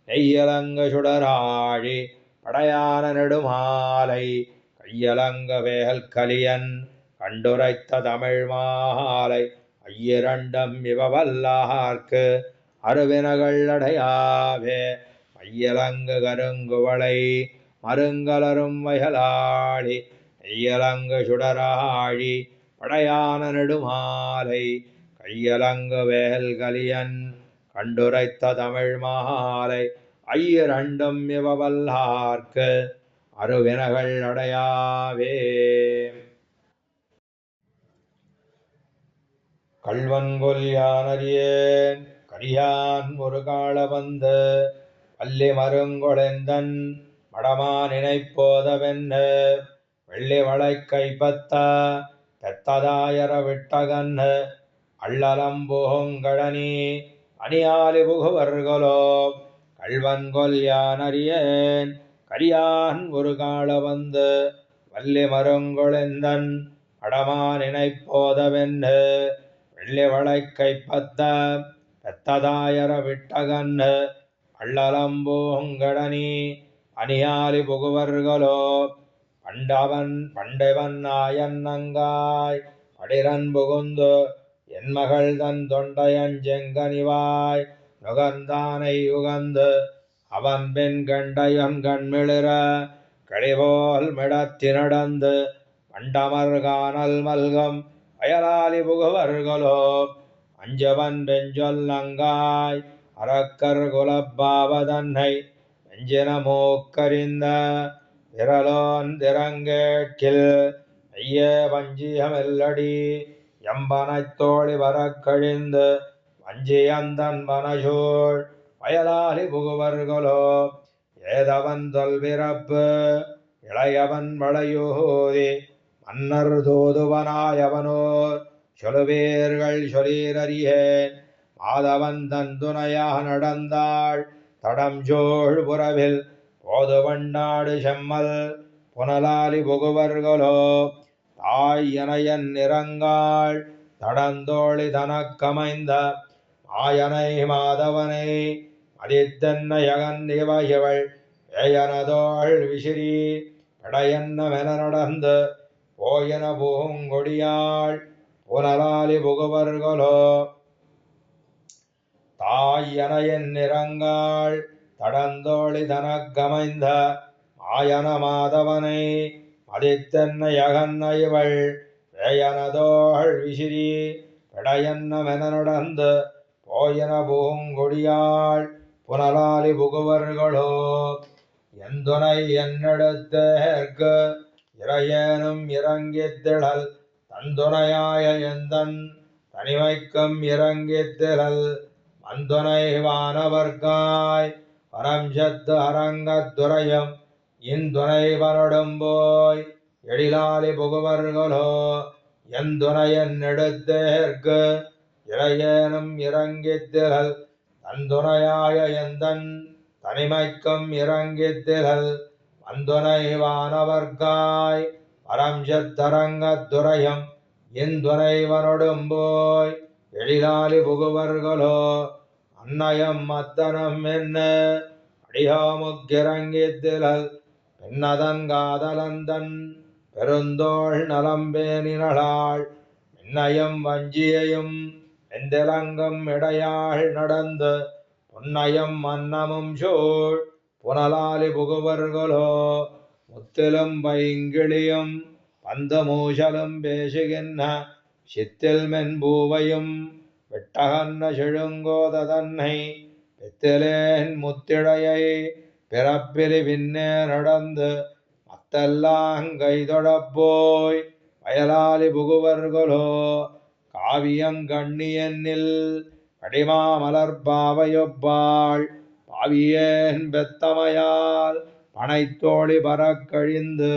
நெய்யலங்கு சுடராழி படையான நெடுமாலை கையலங்க வேல் கலியன் கண்டுரைத்த தமிழ் மாலை ஐயிரண்டம் இவவல்லார்க்கு அருவினகள் அடையாவே மையலங்கு கருங்குவளை மருங்கலரும் வயலாளி நெய்யலங்கு சுடராழி படையான நெடுமாலை கையலங்கு வேல் கலியன் கண்டுரைத்த தமிழ் மாலை ஐயிரண்டும் இவவல்லார்க்கு அருவினகள் அடையாவே கள்வன்கொல் யானறியேன் கரியான் ஒரு கால வந்து பள்ளி மருங்கொಳೆந்தன் மடமா நினைப்போதவென்ன வெள்ளி வளை கைப்பத்த பெத்ததாயர விட்டகன்னு அள்ளலம்பூங்கழனி அணியாலி புகுவர்களோ கள்வன்கொல் யானறியேன் கரியான் ஒரு கால வந்து வள்ளி மருங்கொಳೆந்தன் மடமா நினைப்போதவென்னு வெள்ளி வளை கைப்பத்த பெத்ததாயர விட்டகன்னு அள்ளலம்பூங்கழனி அணியாலி புகுவர்களோ பண்டவன் நாயன் நங்காய் அடிரன் புகுந்து என் மகள் தன் தொண்டையஞ்செங்கனிவாய் நுகர்ந்தானை உகந்து அவன் பெண் கண்டையன் கண்மிளிர கழிபோல் மிடத்தி நடந்து மண்டமர் காணல் மல்கம் அயலாலி புகுவர்களோ அஞ்சவன் பெஞ்சொல் நங்காய் அரக்கர் குலப்பாவதன்னை வெஞ்சின மூக்கறிந்த திரலோன் திறங்கேட்கில் ஐய வஞ்சியமெல்லடி எம்பனைத் தோழி வரக்கழிந்து வஞ்சியந்தன் பனசூழ் வயலாலி புகுவர்களோ ஏதவன் தொல்பிறப்பு இளையவன் வளையூதி மன்னர் தூதுவனாயவனோர் சொல்லுவீர்கள் சொலீரறியேன் மாதவன் தன் துணையாக நடந்தாள் தடம் சோழ் புறவில் போது வண்டாடு செம்மல் புனலாலி புகுவர்களோ தாய் எனையன் நிறங்காள் தடந்தோழி தனக்கமைந்த மாயனை மாதவனை மதித்தென்னையகன் இவள் ஏயனதோள் விசிறி படையன்னமென நடந்து போயன பூங்கொடியாள் புனலாலி புகுவர்களோ தாய் எனையன் நிறங்காள் தடந்தோழி தனக்கமைந்த மாயன மாதவனை மதித்தென்னையகன் இவள் வேயனதோள் விசிறி படையன்னமென நடந்து போயன பூங்கொடியாள் புனலாலி புகுவர்களோ எந்துணை என்னெடுத்தேற்கு இறையேனும் இறங்கித்திழல் தந்துணையாய எந்தன் தனிமைக்கும் இறங்கித்திழல் மந்துணை வானவர்காய் பரம்சத்து அரங்கத்துறையும் இந்துணைவனொடும் போய் எழிலாலி புகுவர்களோ எந்துணையன் எடுத்தேற்கு இறையேனும் இறங்கித்திழல் தந்துணையாய எந்தன் தனிமைக்கும் இறங்கித்திழல் மந்துணை வானவர்காய் பரம்சத்தரங்கத்துறையும் இந்துணைவனொடும் போய் எழிலாலி புகுவர்களோ அன்னயம் மத்தனம் என்ன அடியாமுக்கிறங்கித்திழல் பின்னதன் காதலந்தன் பெருந்தோள் நலம்பேனினளாள் மின்னயம் வஞ்சியையும் வெந்திலங்கும் இடையாள் நடந்து புன்னயம் மன்னமும் சூழ் புனலாலி புகுவர்களோ முத்திலும் பைங்கிளியும் பந்து மூஷலும் பேசுகின்ற சித்தில் மென்பூவையும் விட்டகன்ன செழுங்கோத தன்னை பித்திலேன் முத்திழையை பிறப்பிலி பின்னே நடந்து மத்தெல்லாம் கைதொடப்போய் வயலாலி புகுவர்களோ காவியங்கண்ணியென்னில் கடிமா மலர்பாவையொப்பாள் பாவியேன் பெத்தமையால் பனைத்தோழி பறக்கழிந்து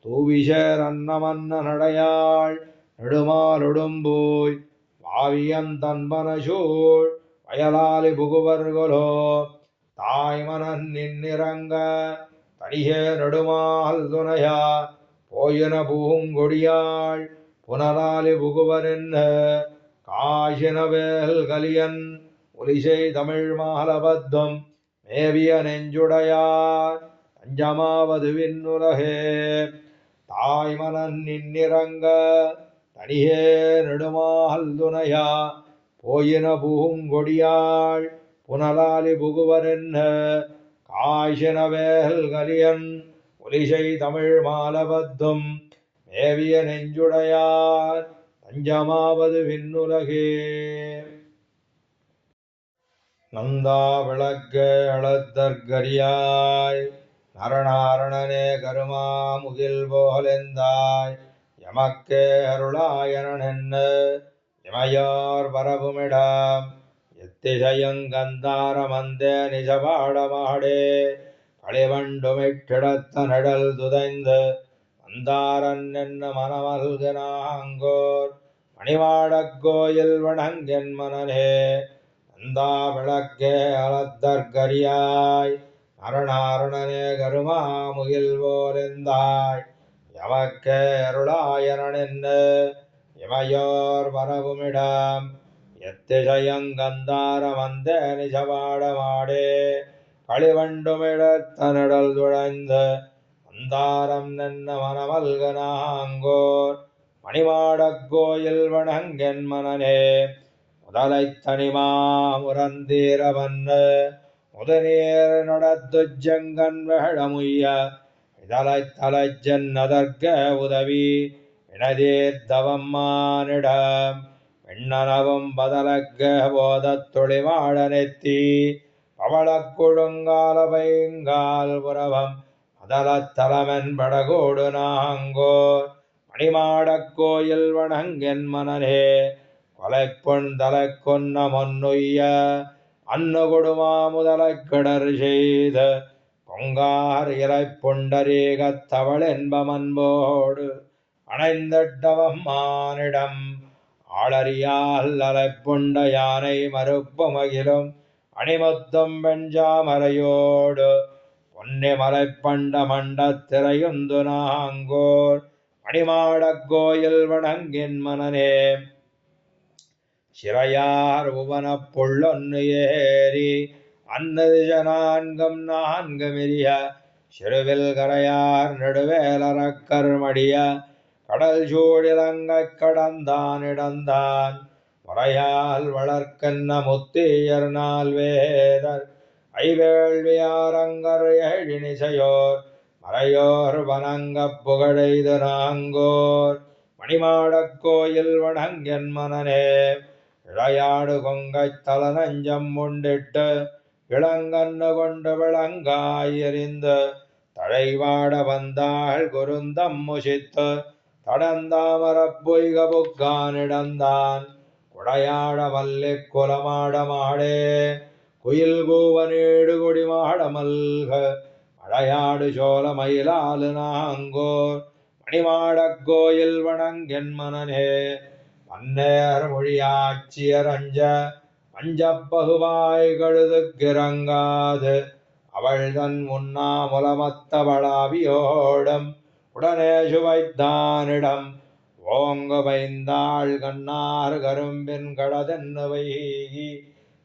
தூவிசேர் அன்னமன்ன நடையாள் நெடுமாலொடும்போய் பாவியன் தன்பனசூழ் வயலாலி புகுவர்களோ தாய்மனன் நின்னிறங்க தனியே நெடுமால் துணையா போயின பூங்கொடியாள் புனலாலி புகுவரென்ன காசினவேல் கலியன் ஒலிசை தமிழ் மாலபத்தம் மேவிய நெஞ்சுடையார் அஞ்சமாவது விண்ணுலகே தாய்மனன் நின்னிறங்க தனியே நெடுமால் துணையா போயின பூங்கொடியாள் புனலாலி புகுவரென்ன காசினவேல் கலியன் ஒலிசை தமிழ் மாலபத்தும் மேவிய நெஞ்சுடையார் தஞ்சமாவது விண்ணுலகே நந்தா விளக்க அளத்தற்கரியாய் நரணாரணனே கருமா முகில் போலெந்தாய் எமக்கே அருளாயனென்ன இமையோர் பரவுமிடம் எத்திசையுங்கந்தார மந்தே நிஜபாடமாடே களிவண்டுமிட்டிடத்த நடல் துதைந்து மந்தாரன் என்ன மனமல்கனாங்கோர் மணிவாடக் கோயில் வணங்கென் மனனே நந்தா விளக்கே அலத்தற்கரியாய் நரணாரணனே கருமா முகில் போலெந்தாய் எமக்கே அருளாயனென்ன இமையோர் பரவுமிடம் எத்திசையுங்கந்தார மந்தே நிஜபாடமாடே களிவண்டுமிடத்த நடல் துழைந்து மந்தாரம் நென்ன மனமல்கனாங்கோர் மணிமாடக் கோயில் வணங்கென் மனனே முதலைத் தனிமா முரந்தீரவன்னு முதுநீர் நடத்துச் செங்கண் வேழமுய்ய இதழைத் தலைச்சென்னதற்க உதவி வினதீர்த்தவம் மானிடம் விண்ணனவும் பதலக்க போதத் தொழிமாட நெத்தி பவளக் குழுங்கால பைங்கால் புறவம் அதலத் தலமென் படகோடு நாங்கோர் மணிமாடக் கோயில் வணங்கென் மனனே கொலைப்பொன் தலைக் கொன்ன மொன்னுய்ய அன்னு கொடுமா முதலைக் கிடர் செய்த பொங்கார் இலைப் புண்டரீகத் தவள் என்பமன்போடு அணைந்தட்டவம் மானிடம் ஆளறியால் அலைப்புண்ட யானை மறுப்பு மகிழும் அணிமுத்தம் வெஞ்சாமரையோடு பொன்னி மலைப்பண்ட மண்டத் திரையுந்து நாங்கோர் மணிமாடக் கோயில் வணங்கின் மனனே சிறையார் உவனப் புள்ளொன்னு ஏறி அன்னதிச நான்கும் நான்கு மிரிய சிறுவில் கரையார் நெடுவேலரக்கர் மடிய கடல் சூழிலங்கைக் கடந்தான் இடந்தான் முறையால் வளர்க்கென்ன முத்தியர் நால் வேதர் ஐவேள்வியாரங்கர் ஏழினிசையோர் மறையோர் வணங்கப் புகழெய்து நாங்கோர் மணிமாடக் கோயில் வணங்கென் மனனே இளையாடு கொங்கைத் தலநஞ்சம் உண்டிட்டு இளங்கண்ணு கொண்டு விளங்காய் எறிந்து தழைவாட வந்தாள் குருந்தம் முசித்து தடந்தாமரப் பொய்க புக்கானிடந்தான் குடையாட மல்லிக் குலமாட மாடே குயில் கூவ நீடு கொடி மாட மல்க மழையாடு சோழ மயிலாலு நாங்கோர் மணிமாடக் கோயில் வணங்கென் மனனே மன்னேர் மொழியாட்சியர் அஞ்ச அஞ்சப் பகுவாய் கழுதுக்கிறங்காது அவள் தன் முன்னாமுலமத்த வளாவியோடும் உடனே சுவைத்தானிடம் ஓங்கு வைந்தாள் கண்ணார் கரும்பின் கடதென்னு வைகி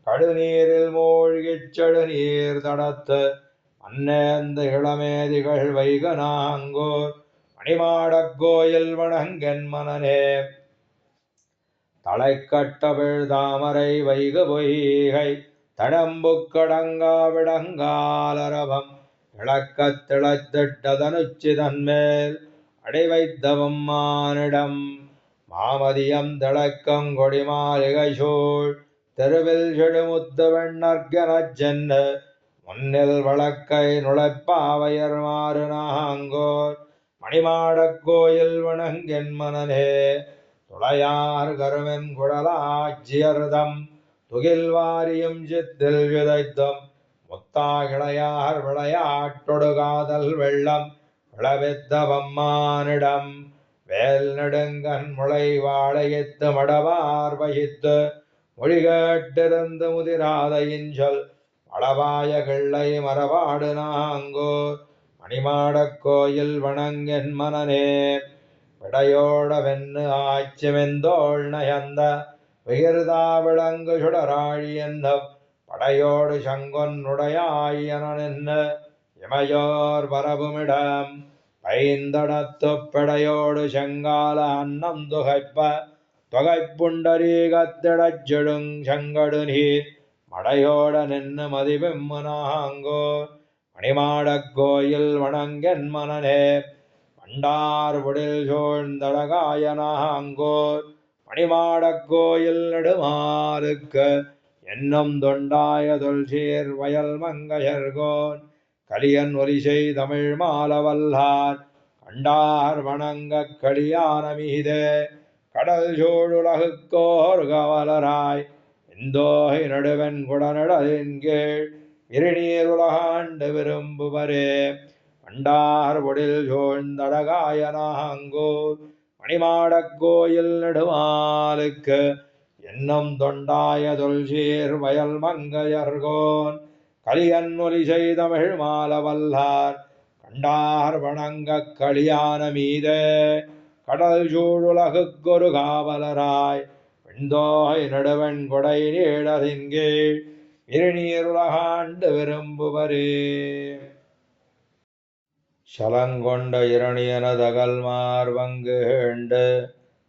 கடுநீரில் மூழ்கிச் செடுநீர் தடத்து அன்னேந்து இளமேதிகள் வைகு நாங்கோர் மணிமாடக் கோயில் வணங்கென் மனனே தலைக்கட்டவிழ் தாமரை வைகு பொய்கை தடம்புக் கடங்கா விடங்காலரவம் இளக்கத் திளைத்திட்டதனுச்சி தன்மேல் அடிவைத்தவம் மானிடம் மாமதியம் திளைக்கங் கொடி மாளிகை சூழ் தெருவில் செழுமுத்து வெண்ணற்கெனச் சென்று முன்னில் வழக்கை நுழைப்பாவையர் மாறு நாங்கோர் மணிமாடக் கோயில் வணங்கென் மனனே துளையார் கருமென் குழலாட்சியர்தம் துகில் வாரியும் சித்தில் விதைத்தும் முத்தா இளையார் விளையாட்டொடு காதல் வெள்ளம் விளவித்தவம் மானிடம் வேல் நெடுங்கண் முளை வாழையித்து மடவார் வகித்து மொழி கேட்டிருந்து முதிராத இஞ்சொல் அளவாய கிள்ளை மரபாடு நாங்கோர் மணிமாடக் கோயில் வணங்கென் மனனே விடையோட வெண்ணு ஆய்ச்சி மெந்தோள் நயந்த விகிர்தா விளங்கு சுடராழி என்னும் படையோடு சங்கொன்னுடையாயன நின்று இமையோர் பரவுமிடம் பைந்தடத்துப் பெடையோடு செங்கால அன்னம் துகைப்ப தொகைப்புண்டரீகத்திடச் செடுங் செங்கடு நீர் மடையோட நின்று மதிவெம்மு நாங்கோர் மணிமாடக் கோயில் வணங்கென் மனனே பண்டார் புடில் சூழ்ந்தழகாய நாங்கோர் மணிமாடக் கோயில் நெடுமாலுக்கு என்னும் தொண்டாய தொல்சீர் வயல் மங்கையர்கோன் கலியன் ஒலிசை தமிழ் மாலவல்லார் கண்டார் வணங்கக் களியான மீதே கடல் சூழுலகுக்கோர் கவலராய் இந்தோகை நடுவென் குடநடலின் கீழ் இருநீர் உலகாண்டு விரும்புவரே கண்டார் பொடில் சூழ்ந்தழகாய நாங்கோர் மணிமாடக் கோயில் நெடுமாலுக்கு என்னும் தொண்டாய தொல்சீர் வயல் மங்கையர்கோன் கலியன் ஒலிசை தமிழ் மாலவல்லார் கண்டார் வணங்கக் களியான மீதே கடல் சூழுலகுக்கொரு காவலராய் விண்தோகை நடுவெண் கொடை நீடலின் கீழ் இருநீர் உலகாண்டு விரும்புவரே சலங்கொண்ட இரணியனதகல் மார்பங்கு ஏண்டு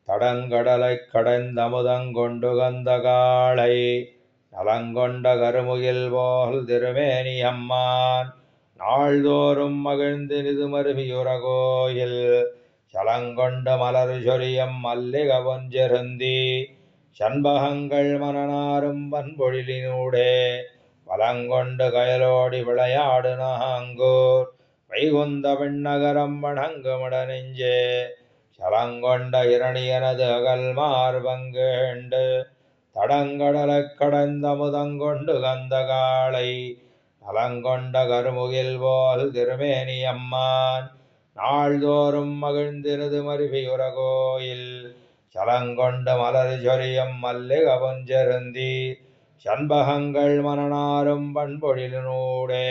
தடங்கடலைக் கடைந்தமுதங்கொண்டு கந்த காளை நலங்கொண்ட கருமுகில் போல் திருமேனி அம்மான் நாள்தோறும் மகிழ்ந்தினிது மருவியுற கோயில் சலங்கொண்ட மலர் சொரியம் மல்லிக பொஞ்செருந்தி சண்பகங்கள் மனநாரும் பண்பொழிலினூடே வலங்கொண்டு கயலோடி விளையாடு நாங்கூர் வைகுந்த விண்ணகரம் வணங்குமட நெஞ்சே சலங்கொண்ட இரணியனது அகல் மார்பங்கேண்டு தடங்கடலைக் கடைந்தமுதங்கொண்டு கந்த காளை நலங்கொண்ட கருமுகில் போல் திருமேனி அம்மான் நாள்தோறும் மகிழ்ந்திருது மருவியுற கோயில் சலங்கொண்ட மலர் சொரியம் மல்லிக பொஞ்செருந்தி சண்பகங்கள் மனநாரும் பண்பொழிலினூடே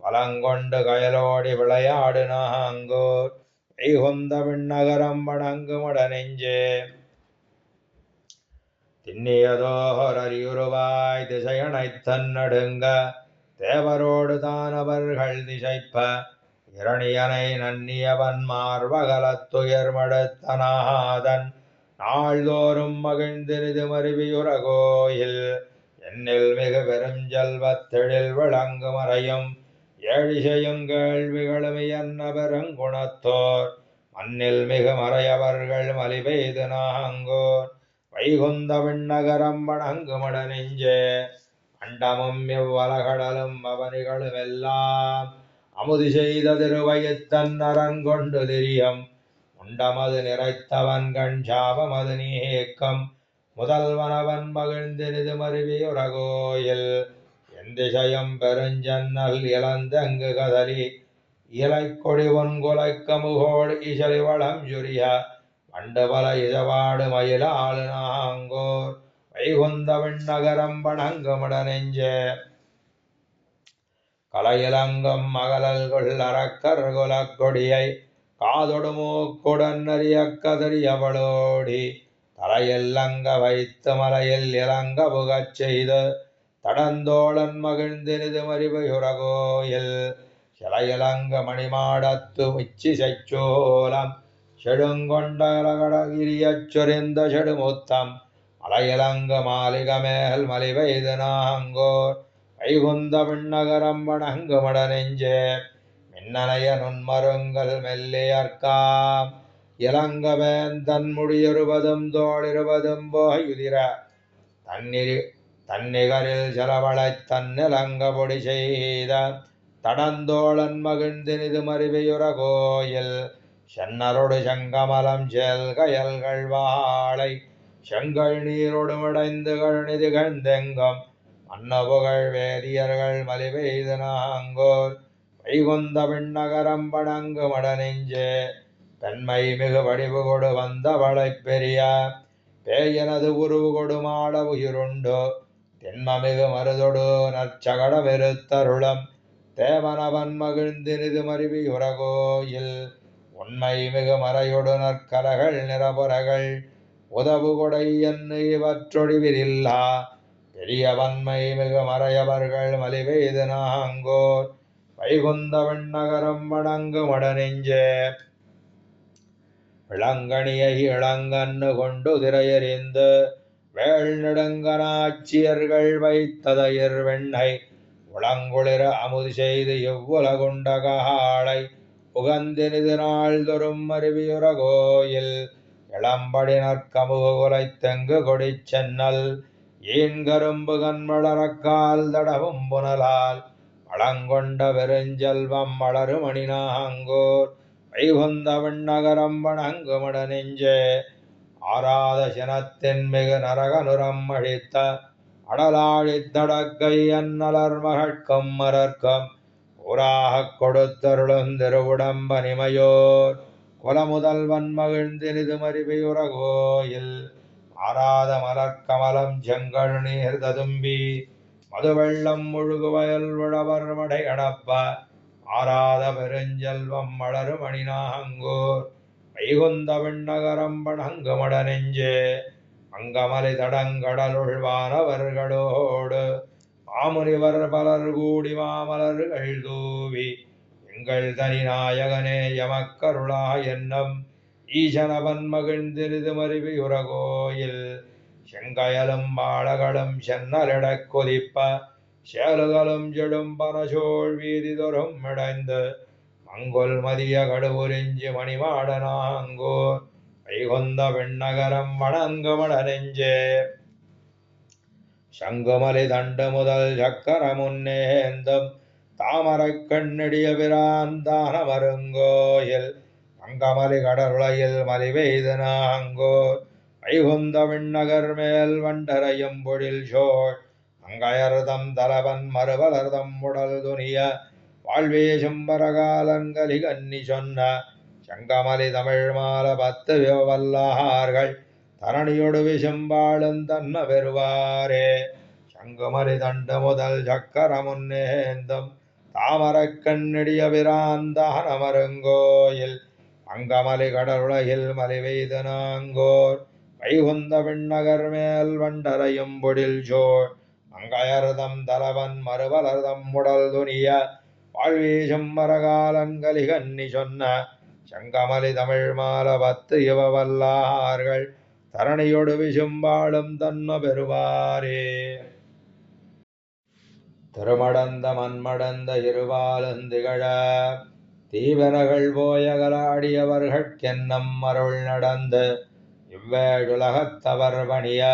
வலங்கொண்டு கயலோடி விளையாடு நாங்கூர் வைகுந்த விண்ணகரம் வணங்குமட நெஞ்சே திண்ணியதோர் அரியுருவாய் திசையனைத்தன் நடுங்க தேவரோடு தானவர்கள் திசைப்ப இரணியனை நன்னியவன் மார்பகலத்துயர்மடுத்தநாதன் நாள்தோறும் மகிழ்ந்தினிது மருவியுற கோயில் என்னில் மிகு பெருஞ்செல்வத்தெழில் விளங்கு மறையும் ஏழிசையும் கேள்விகளும் என்ன பெருங்குணத்தோர் மண்ணில் மிகு மறையவர்கள் மலிபெய்து நாங்கோர் வைகுந்த விண்ணகரம் வணங்குமட நெஞ்சே அண்டமும் இவ்வலகடலும் அவனிகளும் எல்லாம் அமுதி செய்த திருவயத்தன் அரங்கொண்டு திரியம் உண்டமது நிறைத்தவன் கண் சாபமது நீக்கம் முதல்வனவன் மகிழ்ந்தினிது மருவியுற கோயில் எந்திசையும் பெருஞ்சன்னல் இளந்தங்கு கதலி இலை கொடி ஒன்குலைக்கமுகோடு இசலி வளம் சுரிய வண்டுபல இசவாடு மயிலாளு நாங்கோர் வைகுந்த விண்ணகரம் வணங்குமட நெஞ்சே கலையிலங்கும் மகளல்குள் அரக்கர் குலக்கொடியை காதொடு மூக்குடன் அறிய கதறியவளோடி தலையில்லங்க வைத்து மலையில் இலங்க புகச் செய்து தடந்தோழன் மகிழ்ந்தினிது மருவியுற கோயில் சிலையிலங்க மணிமாடத்து உச்சிசைச்சோலம் செடுங்கொண்டகடகிரியச் சொரிந்த செடுமுத்தம் மலையிலங்க மாளிக மேல் மலிவெய்து நாங்கோர் வைகுந்த விண்ணகரம் வணங்குமட நெஞ்சே மின்னனைய நுண்மருங்கள் மெல்லியற்காம் இலங்க வேந்தன் முடியிருபதும் தோளிருபதும் போயுதிர தன்னிகரில் செலவளைத் தன்னிலங்க பொடி செய்த தடந்தோழன் மகிழ்ந்தினிது மருவியுற கோயில் சென்னரொடு செங்கமலம் செல்கயல்கள் வாழை செங்கல் நீரொடு மடைந்து கழ்நிதி கழ்ந்தெங்கும் மன்னபுகழ் வேதியர்கள் மலிவெய்து நாங்கோர் வைகுந்த விண்ணகரம் வணங்குமட நெஞ்சே பெண்மை மிகு வடிவு கொடு வந்தவளைப் பெரிய பேயனது உருவு கொடு மாட உயிருண்டு திண்மமிகு மருதொடு நற்சகட வெறுத்தருளம் தேவனவன் மகிழ்ந்தினிது மருவியுற கோயில் உண்மை மிகு மறையொடு நற்கலகள் நிறபுறகள் உதவு கொடை என்று இவற்றொழிவிரில்லா பெரிய வன்மை மிகு மறையவர்கள் மலிவெய்து நாங்கோர் வைகுந்த விண்ணகரம் வணங்குமட நெஞ்சே விளங்கணியை இளங்கண்ணு கொண்டு திரையறிந்து வேள் நெடுங்கனாட்சியர்கள் வைத்ததயிர் வெண்ணை உளங்குளிர அமுது செய்து இவ்வுலகுண்ட காளை உகந்தினிது நாள்தொறும் மருவியுற கோயில் இளம்படி நற்கமுகு குலைத்தெங்கு கொடிச் சென்னல் ஈன்கரும்பு கண்மலரக்கால் தடவும் புனலால் வளங்கொண்ட பெருஞ்செல்வம் வளரு மணி நாங்கோர் வைகுந்த விண்ணகரம் வணங்குமட நெஞ்சே ஆராத சினத்தின் மிகு நரகனுரம் அழித்த அடலாழித் தடக்கை அந்நலர் மகட்கும் மரர்க்கும் ஊராகக் கொடுத்தருளும் திருவுடம்பனிமையோர் குலமுதல்வன் மகிழ்ந்தினிது மருவியுற கோயில் ஆராத மலர்க்கமலம் செங்கழ் நீர் ததும்பி மதுவெள்ளம் முழுகு வயல் உழவர் மடை அடப்ப ஆராத பெருஞ்செல்வம் வளரு மணி நாங்கோர் வைகுந்த விண்ணகரம் வணங்குமட நெஞ்சே அங்கமலை தடங்கடலுள் வானவர்களோடு மாமுனிவர் பலர் கூடி மாமலர்கள் தூவி எங்கள் தனி நாயகனே எமக்கருளா என்னும் ஈசனவன் மகிழ்ந்திருது மருவியுரகோயில் செங்கயலும் வாழகளும் சென்னலிடக் கொதிப்ப சேலுகளும் செடும் பனசோழ் வீதி தொறும் இடைந்து மங்கொல் மதிய கடுவுரிஞ்சி மணிமாடனாங்கோர் வைகுந்த விண்ணகரம் வணங்குமட நெஞ்சே சங்குமலி தண்டு முதல் சக்கர முன்னேந்தும் தாமரைக் கண்ணடிய பிராந்தான மருங்கோயில் அங்கமலி கடலுளையில் மலிவெய்து நாங்கோர் வைகுந்த விண்ணகர் மேல் வண்டரையும் பொழில் சோழ் அங்கயர்தம் தலவன் மறுபலர்தம் உடல் துணிய வாழ்வேசும் பரகாலன்களி கன்னி சொன்ன சங்கமலி தமிழ் மால 10 வல்லார்கள் தரணியொடு விசும்பாளும் தன்ன பெறுவாரே சங்குமலி தண்டு முதல் சக்கர முன்னேந்தும் தாமரைக் கண்ணடிய பிராந்தான மருங்கோயில் அங்கமலி கடலுலகில் மலிவெய்து நாங்கோர் வைகுந்த விண்ணகர் மேல் வண்டரையும் பொழில் சோழ் அங்கயர்தம் தலவன் மறுபலர்தம் உடல் துணிய வாழ்வீசும் மரகாலன்களி கன்னி சொன்ன சங்கமலி தமிழ் மால 10 வல்லார்கள் தரணியொடு விசும்பாளும் தன்ம பெறுவாரே திருமடந்த மண்மடந்த இருவாலந்திகழ தீவனகள் போயகல அடியவர்கட்கென்னம் அருள் நடந்து இவ்வேழுலகத்தவர் பணிய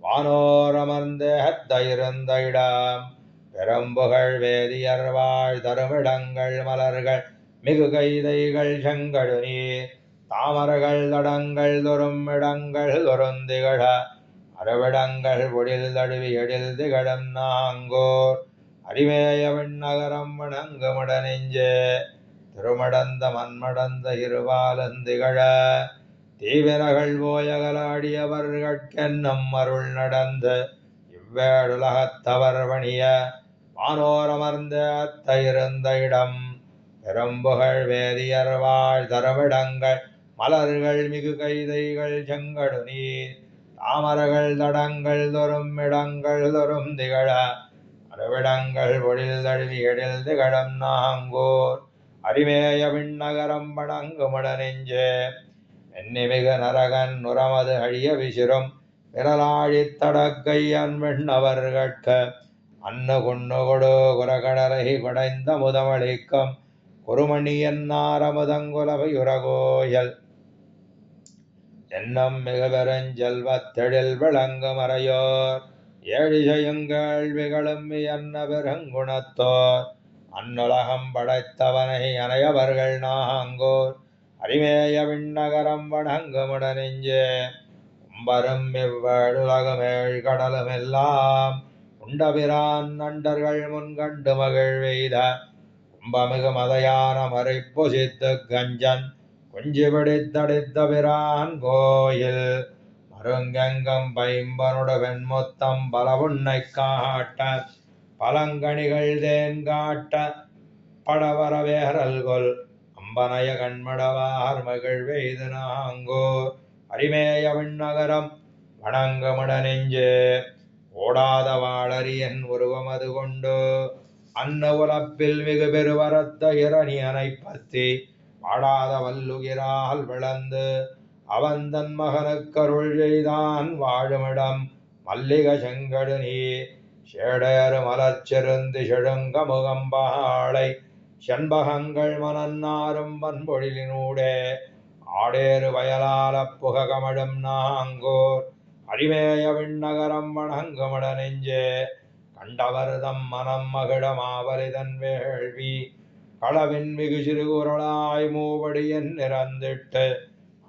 வானோரமர்ந்தேத்த இருந்த இடம் பெரும்புகழ் வேதியர் வாழ் தருமிடங்கள் மலர்கள் மிகு கைதைகள் செங்கடு நீர் தாமரகள் தடங்கள் தொறும் இடங்கள் தொருந்திகழ அறுவிடங்கள் பொழில் தழுவி எழில் திகழும் நாங்கோர் அரிமேய விண்ணகரம் வணங்குமட நெஞ்சே திருமடந்த மண்மடந்த இருவாலந்திகழ தீவினகள் போயகல அடியவர்கட்கென்னம் அருள் நடந்து இவ்வேழுலகத்தவர் பணிய வானோரமர்ந்தேத்த இருந்த இடம் பெரும்புகழ் வேதியர் வாழ் தருமிடங்கள் மலர்கள் மிகு கைதைகள் செங்கடு நீர் தாமரகள் தடங்கள் தொறும் இடங்கள் தொறும் திகழ அறுவிடங்கள் பொழில் தழுவி எழில் திகழும் நாங்கோர் அரிமேய விண்ணகரம் வணங்குமட நெஞ்சே எண்ணிமிகு நரகன் நுரமது அழிய விசிறும் விரலாழித் தடக்கையன் விண்ணவர்கட்க அன்னு குன்னு கொடு குரகடலை குடைந்த முதமளிக்கும் குருமணியன் நாரமுதங்குலவையுரகோயல் என்னும் மிகு பெருஞ்செல்வத்தெழில் விளங்கு மறையோர் ஏழிசையுங்கேள்விகளும் என்ன பெருங்குணத்தோர் அன்னுலகம் படைத்தவனை அனையவர்கள் நாங்கோர் அரிமேய விண்ணகரம் வணங்குமட நெஞ்சே உம்பரும் இவ்வேழுலகமேழ் கடலும் எல்லாம் உண்டபிரான் அண்டர்கள் முன்கண்டு மகிழ்வெய்த கும்பமிகு மதையான மறைப்பொசித்து கஞ்சன் குஞ்சி பிடித்தடித்த பிரான் கோயில் மருங்கெங்கும் பைம்பனுட வெண்முத்தம் பலவுன்னை காட்ட பழங்கணிகள் தேன் காட்ட படவர வேரல்கொல் அம்பனைய கண்மடவார் மகிழ்வெய்து நாங்கோர் அரிமேய விண்ணகரம் வணங்குமட நெஞ்சே ஓடாத வாழறியன் உருவமது கொண்டு அன்ன உலப்பில் மிகு பெருவரத்த இரணியனை பத்தி வாடாத வல்லுகிரால் விளந்து அவந்தன் மகனுக்கருள் செய்தான் வாழுமிடம் மல்லிக செங்கடு நீர் சேடேறு மலர்ச்செருந்தி செழுங்க முகம்பாளை செண்பகங்கள் மனன்னாரும் வன்பொழிலினூடே ஆடேறு வயலால புககமழும் நாங்கோர் அரிமேய விண்ணகரம் வணங்குமட நெஞ்சே கண்டவர்தம் மனம் மகிழ மாவலிதன் வேள்வி களவின் மிகு சிறுகுரலாய் மூவடியன் நிறந்திட்டு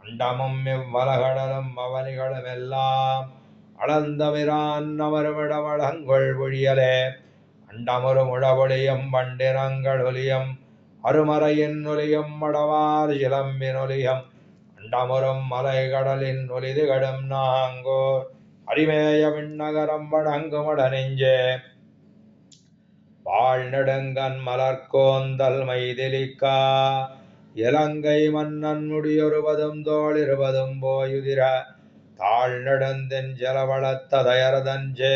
அண்டமும் இவ்வலகடலும் அவனிகளும் எல்லாம் அளந்தவிரான் அவருமிடம் வழங்கொள் ஒழியலே அண்டமுறு முழவொழியும் வண்டினங்கள் ஒலியம் அருமறையின் ஒலியும் மடவார் சிலம்பின் ஒலியம் அண்டமுறும் மலைகடலின் ஒலிதிகடும் நாங்கோர் அரிமேய விண்ணகரம் வணங்குமட நெஞ்சே வாழ் நெடுங்கண் மலர்கோந்தல் மைதிலிக்கா இலங்கை மன்னன் முடியொருவதும் தோளிருவதும் போயுதிர தாழ் நெடுந்தென் ஜலவளத்த தயரதஞ்சே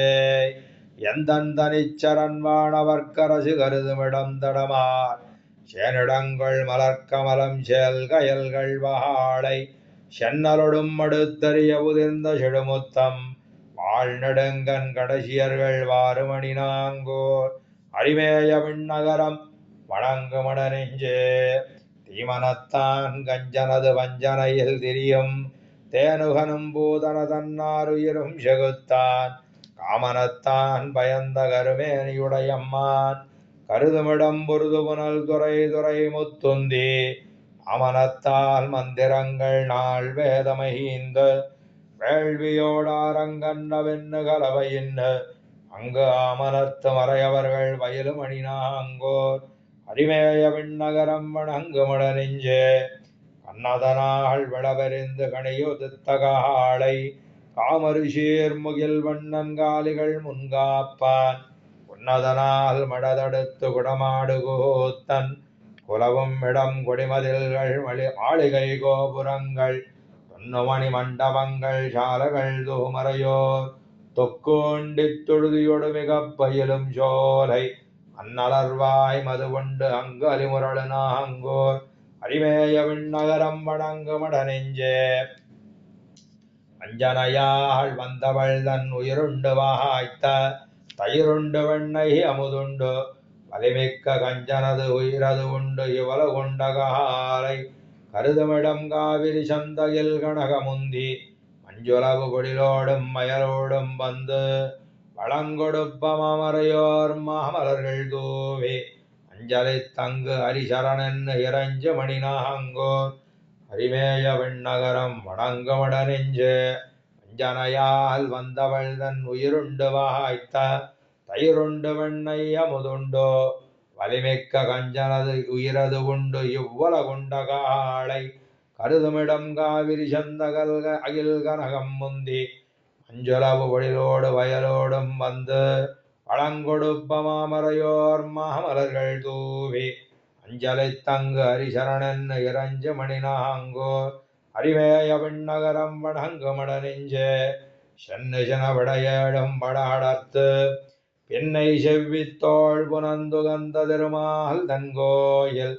எந்தன் தனிச்சரன் வானவர்க்கரசு கருதுமிடம் தடமார் சேனிடங்கள் மலர்க்கமலம் செயல்கயல்கள் வாழை சென்னலொடும் அடுத்தறிய உதிர்ந்த செடுமுத்தம் வாழ்நெடுங்கண் கடைசியர்கள் வாறுமணி நாங்கோர் அரிமேய விண்ணகரம் வணங்குமட நெஞ்சே தீமனத்தான் கஞ்சனது வஞ்சனையில் திரியும் தேனுகனும் பூதன தன்னாருயிரும் செகுத்தான் காமனத்தான் பயந்த கருமேனியுடையம்மான் கருதுமிடம் பொருது புனல் துறை துறை முத்துந்தி அமனத்தால் மந்திரங்கள் நாள் வேதமகிந்து வேள்வியோடாரங்கன்னவென்னு கலவையின்னு அங்கு ஆமனத்து மறையவர்கள் வயலும் அணினாங்கோர் அரிமேய விண்ணகரம் வணங்குமட நெஞ்சே கண்ணதனால் விளவெறிந்து கணியுதித்த காளை காமருஷீர் முகில் வண்ணன் காலிகள் முன்காப்பான் உன்னதனால் மடதடுத்து குடமாடு கூத்தன் குலவும் இடம் கொடிமதில்கள் மாளிகை கோபுரங்கள் தொன்னுமணி மண்டபங்கள் சாலைகள் தூமறையோர் தொக்கோண்டித் தொழுதியொடு மிகப் பயிலும் சோலை அன்னலர்வாய் மது கொண்டு அங்கு அலிமுரளு நாங்கோர் அரிமேய விண்ணகரம் வணங்குமட நெஞ்சே அஞ்சனையாள் வந்தவள் தன் உயிருண்டு வாய்த்த தயிருண்டு வெண்ணெய் அமுதுண்டு வலிமிக்க கஞ்சனது உயிரது உண்டு இவள கொண்ட காலை கருதுமிடம் காவிரி சந்தையில் கனகமுந்தி மஞ்சுளவு குடிலோடும் மயலோடும் வந்து வளங்கொடுப்பமரையோர் மாமலர்கள் தூவி அஞ்சலி தங்கு ஹரிசரணென்னு இறைஞ்சு மணி நாங்கோர் அரிமேய விண்ணகரம் வணங்குமட நெஞ்சே அஞ்சனையால் வந்தவள் தன் உயிருண்டு வாய்த்த தயிருண்டு வெண்ணெய் அமுதுண்டோ வலிமிக்க கஞ்சனது உயிரது உண்டு இவ்வள குண்ட காளை கருதுமிடம் காவிரி சந்தகல் அகில் கனகம் முந்தி மஞ்சுளவு பொழிலோடு வயலோடும் வந்து வளங்கொடுப்பமரையோர் மாமலர்கள் தூவி அஞ்சலை தங்கு ஹரிசரணென்னு இறைஞ்சு மணி நாங்கோர் அரிமேய விண்ணகரம் வணங்குமட நெஞ்சே சென்னு சின விடையேடும் படாடத்து பின்னை செவ்வித்தோள் புனந்துகந்த திருமால் தன்கோயில்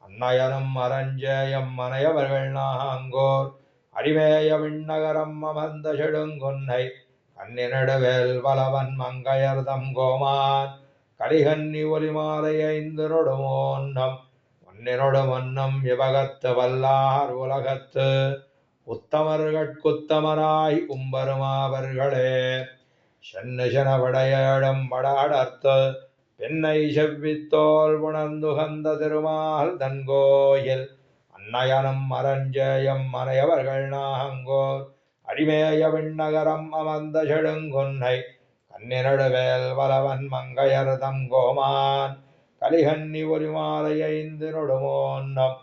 அன்னையனும் அரஞ்சேயம் மனையவர்கள் நாங்கோர் அரிமேய விண்ணகரம் அமர்ந்த செடுங்கொன்னை கண்ணினடுவேல் வலவன் மங்கையர்தம் கோமான் கலிகன்னி ஒலிமாலை ஐந்து நொடுமோன்னம் ஒன்னினொடு மன்னம் விபகத்து வல்லார் உலகத்து உத்தமர்கட்குத்தமராய் உம்பருமாவர்களே சென்னு சின விடையேடும் படாடர்த்து பெண்ணை செவ்வித்தோல் புணர்ந்துகந்த திருமால் தன்கோயில் அன்னையனும் அரஞ்சேயம் மனையவர்கள் நாங்கோர் அரிமேய விண்ணகரம் அமர்ந்த செடுங்கொன்னை கண்ணினடுவேல் வலவன் மங்கையர்தம் கோமான் கலிகன்னி ஒலிமாலை ஐந்து நொடுமோன்னம்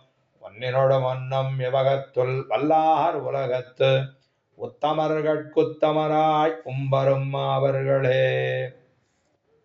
ஒன்னினொடு மன்னம் விபகத்துள் வல்லார் உலகத்து உத்தமர்கட்குத்தமராய் உம்பரும் அவர்களே.